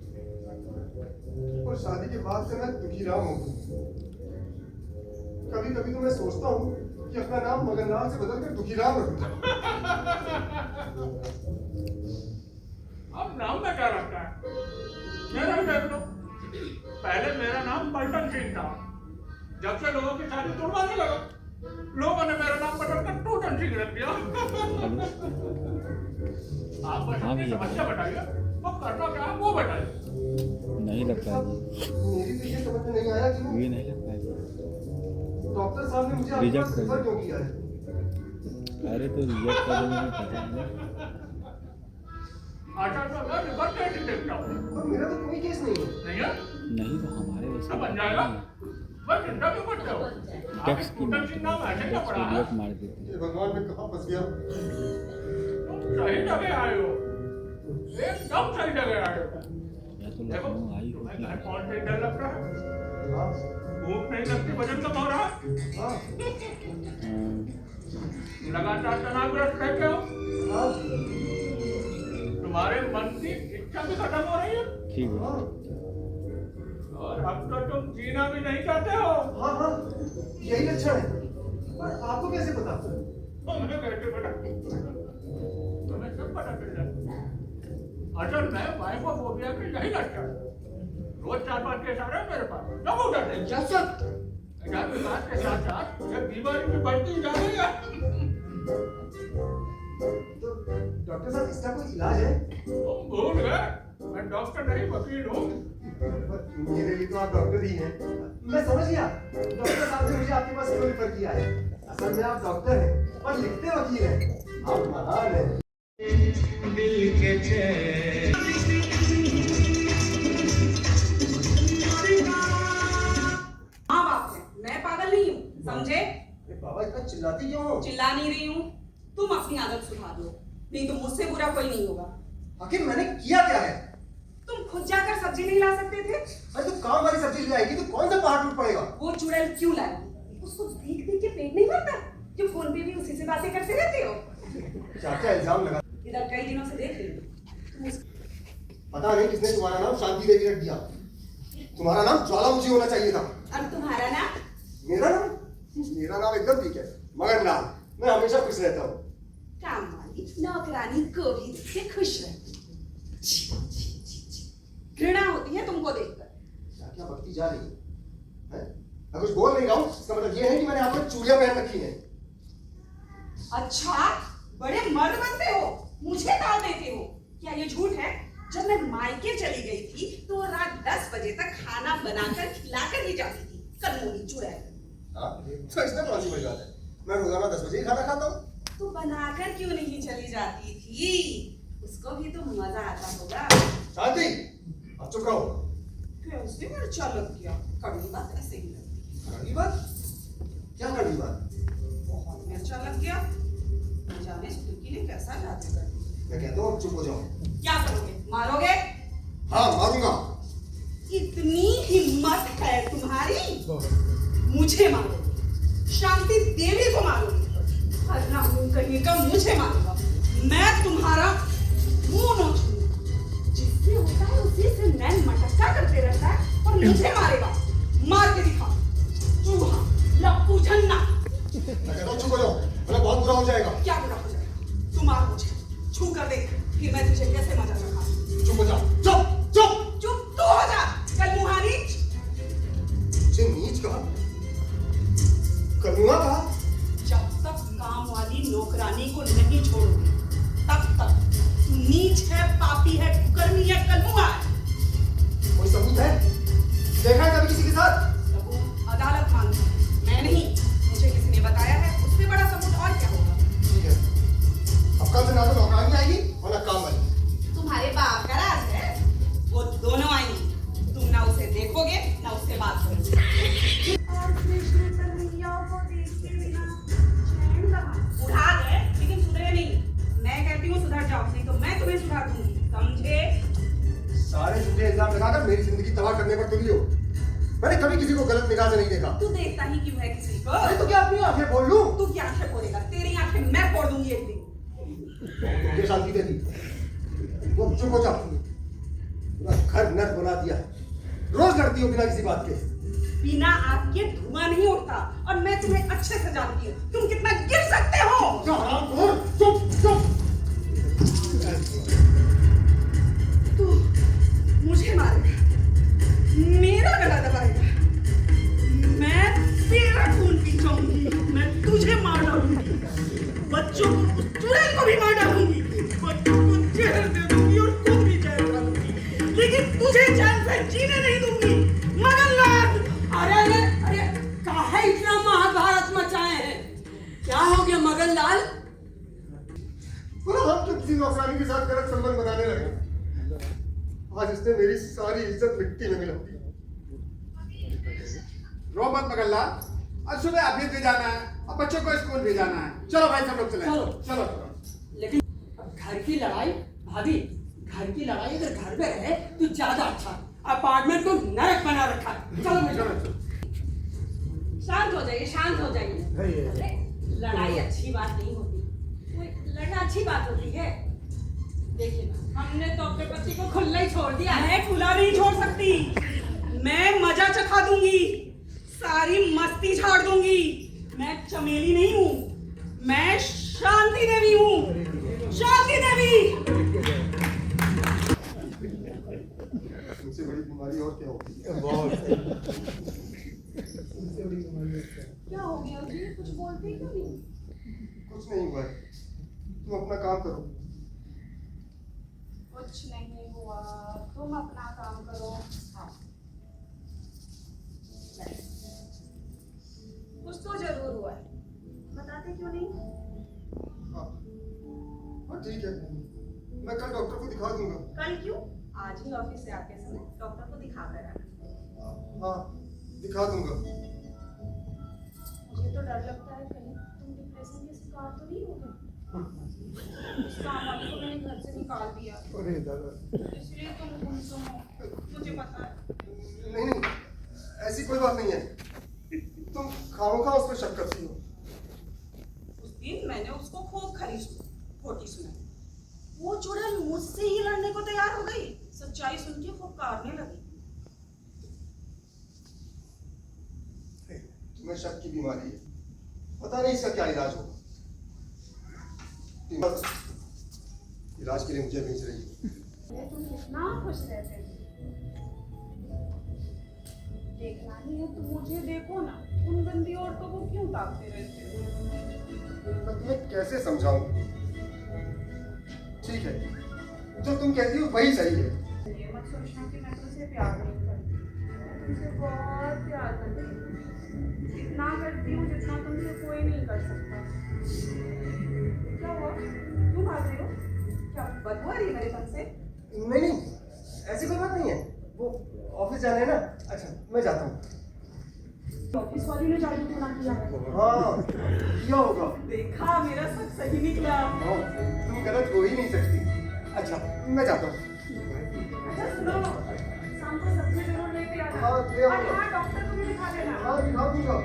और शादी के बाद से मैं दुखीराम हो गया। कभी कभी तो मैं सोचता हूँ कि अपना नाम मगन लाल से बदलकर दुखीराम रख दूं। अब नाम में क्या रखता है? मेरा ही देख लो। पहले मेरा नाम पलटन सिंह था। जब से लोगों की शादी तोड़वाने लगा, लोगों ने मेरा नाम बदलकर टूटन सिंह रख दिया। आप बस अपनी समस्या बताइए, तो करना क्या है वो बताइए। नहीं लग पाएगी, मेरी तो ये समझ में नहीं आया कि ये नहीं लग पाएगी। डॉक्टर साहब ने मुझे आपके रिजेक्ट पास कर रेफर दिया। क्यों किया है? अरे तो रिजेक्ट कर देने में पता नहीं। अच्छा तो मैं रिवर कैसे देखता हूँ? और मेरा तो कोई केस नहीं है। नहीं है? नहीं तो हमारे वैसे सब बन जाएगा? बस चिंता क्यों करते हो? टैक्स आपने टूटन सिंह नाम ऐसे क्या पड़ा है? रिजेक्ट मार देते। ये भगवान में कहाँ फंस गया। तुम सही जगह आए हो, एकदम सही जगह आए हो। या तो देखो लखनऊ आई तुम्हें होती घर कौन से डर लग रहा है? हाँ भूख नहीं लगती, वजन कम हो रहा है? हाँ लगातार तनावग्रस्त रहते हो? हाँ तुम्हारे मन की इच्छा भी खत्म हो रही है ठीक है। हाँ और अब तो तुम जीना भी नहीं चाहते हो। हाँ हाँ यही लक्षण है। पर आपको कैसे पता? तुम्हें कैसे पता? तुम्हें सब पता चल जाए। असल में वाइफोफोबिया की यही लक्षण है। रोज 4-5 केस आ रहे हैं मेरे पास, सब उधर नहीं। क्या सर? इधर विकास के साथ साथ ये बीमारी की बढ़ती जा रही है। तो डॉक्टर साहब इसका कोई इलाज है? तुम भूल गए, मैं डॉक्टर नहीं वकील हूँ। मेरे लिए तो आप डॉक्टर ही हैं। मैं समझ गया डॉक्टर साहब ने मुझे आपके पास क्यों रेफर किया है। असल में आप डॉक्टर हैं पर लिखते वकील हैं। आप महान हैं। हाँ बाप है, मैं पागल नहीं हूँ, समझे? अरे बाबा इतना चिल्लाती क्यों हो? चिल्ला नहीं रही हूँ, तुम अपनी आदत सुधार लो, नहीं तो मुझसे बुरा कोई नहीं होगा। आखिर मैंने किया क्या है? तुम खुद जाकर सब्जी नहीं ला सकते थे? अरे तो काम वाली सब्जी ले आएगी तो कौन सा पहाड़ टूट पड़ेगा? वो चुड़ैल क्यों लाई? उसको देख देख के पेट नहीं भरता? जो फोन पे भी उसी से बातें करते रहते हो। चाचा इल्जाम लगा। इधर कई दिनों से देख रही हूँ। पता नहीं किसने तुम्हारा नाम शांति देवी रख दिया। तुम्हारा नाम ज्वालामुखी होना चाहिए था। अब तुम्हारा नाम? मेरा नाम? मेरा नाम एकदम ठीक है, मगन लाल। मैं हमेशा खुश रहता हूँ। काम वाली नौकरानी को भी देख के खुश रहती। घृणा होती है तुमको देखकर। जा रही है? मैं कुछ बोल नहीं रहा हूँ, इसका मतलब ये है कि मैंने आप पर चूड़ियां पहन रखी हैं। अच्छा, बड़े मर्द बनते हो, मुझे डाल देते हो। क्या ये झूठ है? जब मैं मायके चली गई थी तो रात 10 बजे तक खाना बनाकर खिलाकर ही जाती थी। कलमोनी चुड़ैल। हाँ, तो इसमें कौन सी बड़ी बात है? मैं रोजाना 10 बजे ही खाना खाता हूँ। तो बनाकर क्यों नहीं चली जाती थी? उसको भी तो मजा आता होगा। शांति, अब चुप रहो। कैसे मिर्चा लग गया? कड़वी बात ऐसे ही लगती है। कड़वी बात? क्या कड़वी बात? बहुत मिर्चा लग गया। न जाने सुर्खी ने कैसा जादू कर दिया। मैं कहता हूँ चुप हो जाओ। क्या करोगे? मारोगे? हाँ, मारूंगा। इतनी हिम्मत है तुम्हारी? मुझे मारोगे? शांति देवी को मारोगे? वरना मुंह कहीं का मुझे मारेगा। मैं तुम्हारा मुंह नोचूंगा। जिससे होता है उसी से नैन मटक्का करते रहता है और मुझे मारेगा। मार के दिखा। चूहा, लप्पू झन्ना। मैं कहता हूँ चुप हो जाओ, वरना बहुत बुरा हो जाएगा। क्या बुरा हो जाएगा? तू मार मुझे, छू कर देख, फिर मैं तुझे कैसे मजा चखा। चुप हो जाओ, चुप चुप। चुप तो हो जा, कलमुहा नीच। मुझे नीच कहा? कलमुहा कहा? जब तक काम वाली नौकरानी को नहीं छोड़ोगे, तब तक तू नीच है, पापी है, कुकर्मी है, कलमुहा है। कोई सबूत है? देखा है कभी किसी के साथ? सबूत अदालत मांगती है, मैं नहीं। मुझे किसी ने बताया है, उससे बड़ा सबूत और क्या होगा? ठीक है, अब कल से ना तो नौकरानी आएगी और ना काम वाली। तुम्हारे बाप का राज है, वो दोनों आएंगी। तुम ना उसे देखोगे ना उससे बात करोगे। और कृष्ण कन्हैया को देखते बिना चैन कहाँ? उठा गए लेकिन सुधरे नहीं। मैं कहती हूँ सुधर जाओ, नहीं तो मैं तुम्हें सुधार दूंगी, समझे? सारे झूठे इल्जाम लगाकर मेरी जिंदगी तबाह करने पर तुली हो। मैंने कभी किसी को गलत निगाह से नहीं देखा। तू देखता ही क्यों है किसी को? अरे तो क्या अपनी आंखें फोड़ लूं? तू क्या आंखें फोड़ेगा? तेरी आंखें मैं फोड़ दूंगी एक दिन। मुझे शांति दे दी। वो चुप हो जा। पूरा घर नर्क बना दिया। रोज लड़ती हो बिना किसी बात के। बिना आग के धुआं नहीं उठता और मैं तुम्हें अच्छे से जानती हूँ। तुम कितना गिर सकते हो। चुप चुप। तू मुझे मारेगा, मेरा गला दबाएगा, मैं तेरा खून पी जाऊंगी, मैं तुझे मार डालूंगी, बच्चों को, उस चुड़ैल को भी मार डालूंगी, बच्चों को जहर दे दूंगी और खुद भी जहर खा लूंगी, लेकिन तुझे चैन से जीने नहीं दूंगी। मगनलाल! अरे अरे अरे, काहे इतना महाभारत मचाए हैं? क्या हो गया मगनलाल? हम तो किसी नौकरानी के साथ गलत संबंध बनाने लगे। आज इसने मेरी सारी इज्जत मिट्टी में मिला दी। रो मत मगनलाल, आज सुबह ऑफिस भी जाना है और बच्चों को स्कूल भी जाना है। चलो भाई सब लोग चले। चलो। चलो चलो। लेकिन अब घर की लड़ाई, भाभी, घर की लड़ाई अगर घर में रहे तो ज्यादा अच्छा। अपार्टमेंट को नरक बना रखा है। चलो बेटा। शांत हो जाइए, शांत हो जाइए। अरे, लड़ाई अच्छी बात नहीं होती। कोई लड़ना अच्छी बात होती है? देखिए ना, हमने तो अपने पति को खुला ही छोड़ दिया है। मैं खुला नहीं छोड़ सकती। मैं मजा चखा दूंगी, सारी मस्ती झाड़ दूंगी। मैं चमेली नहीं हूँ, मैं शांति देवी हूँ। शांति देवी। मुझसे बड़ी बीमारी और क्या होगी? क्या हो गया जी? कुछ बोलते क्यों नहीं? कुछ नहीं हुआ है, तुम अपना काम करो। कुछ नहीं हुआ, तुम अपना काम करो। हाँ। कुछ तो जरूर हुआ है, बताते क्यों नहीं? हाँ ठीक है, मैं कल डॉक्टर को दिखा दूंगा। कल क्यों? आज ही ऑफिस से आते समय डॉक्टर को दिखा कर आना। हाँ, दिखा दूंगा। मुझे तो डर लगता है कहीं तुम डिप्रेशन के शिकार तो नहीं हो गए। उस काम वाली को मैंने घर से निकाल दिया, अरे दादा, इसलिए तुम गुमसुम हो, मुझे पता है। नहीं नहीं, ऐसी कोई बात नहीं है। तुम खामोखा उस पर शक करती हो। उस दिन मैंने उसको खूब खोटी सुनाई। वो चुड़ैल मुझसे ही लड़ने को तैयार हो गई। सच्चाई सुन के वो काटने लगी। तुम्हें शक की बीमारी है, पता नहीं इसका क्या इलाज होगा। इलाज के लिए मुझे भेज रही है। तुम कितना खुश रहते थे। देखना ही है तो मुझे देखो ना, उन गंदी औरतों को क्यों ताकते रहते हो? मैं तुम्हें कैसे समझाऊं? ठीक है, जो तुम कहती हो वही सही है। ये मत सोचना कि मैं तुमसे प्यार नहीं करती, मैं तुमसे बहुत प्यार करती हूँ, इतना करती हूँ जितना तुमसे कोई नहीं कर सकता। क्या हुआ, क्यों भाग रही हो? क्या बदबू आ रही है मेरे तन से? नहीं नहीं, ऐसी कोई बात नहीं है। वो ऑफिस जाना है ना। अच्छा, मैं जाता हूँ। ऑफिस वाली ने जादू टोना किया। हाँ, किया होगा। देखा, मेरा सब सही निकला। हाँ, तुम गलत हो ही नहीं सकती। अच्छा, मैं जाता हूँ। अच्छा सुनो, शाम को सब्जी जरूर लेके आना। हाँ, ले आऊंगा। और हाँ, डॉक्टर को भी दिखा देना। हाँ, दिखा दूंगा।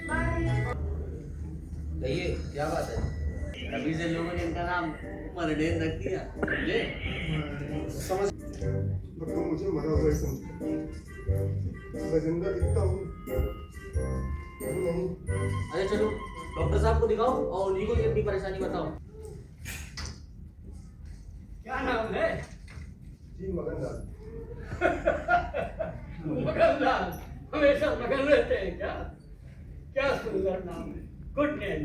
बाय। कहिए क्या बात है? अभी से लोगों ने इनका नाम मरडेन रख दिया, समझे? समझ, बट तुम मुझे मरा हुआ ही समझो। मैं जिंदा दिखता हूँ नहीं। अरे चलो डॉक्टर साहब को दिखाओ और उन्हीं को ही अपनी परेशानी बताओ। क्या नाम है? जी मगनलाल। मगनलाल, हमेशा मगन रहते हैं क्या? क्या सुंदर नाम है, गुड नेम।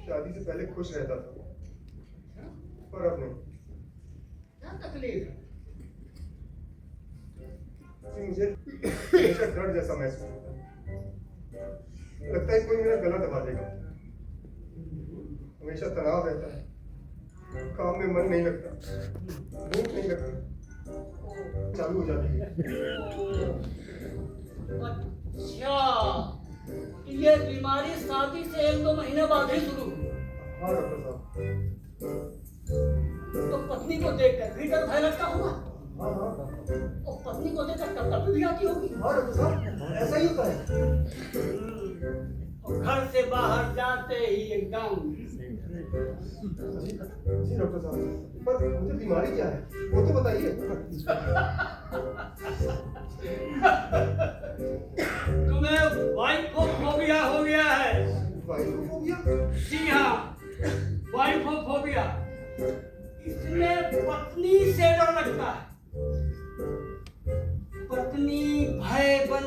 शादी से पहले खुश रहता था, पर अब नहीं। क्या तकलीफ है? जी, मुझे हमेशा डर जैसा महसूस होता है। लगता है कोई मेरा गला दबा देगा। हमेशा तनाव रहता है, काम में मन नहीं लगता, भूख नहीं लगती, चालू हो जाती है। अच्छा, ये बीमारी शादी से 1-2 महीने बाद ही शुरू हुई। हाँ डॉक्टर साहब। तो पत्नी को देखकर भी डर भय लगता होगा। हाँ हाँ और पत्नी को देखकर कब भी आती होगी। हाँ डॉक्टर साहब, ऐसा ही होता है। और घर से बाहर जाते ही एकदम। जी डॉक्टर साहब, पर मुझे बीमारी क्या है वो तो बताइए। तुम्हें वाइफोफोबिया हो गया है। वाइफोफोबिया? जी हाँ, वाइफोफोबिया। इसमें पत्नी से डर लगता है। पत्नी भय बन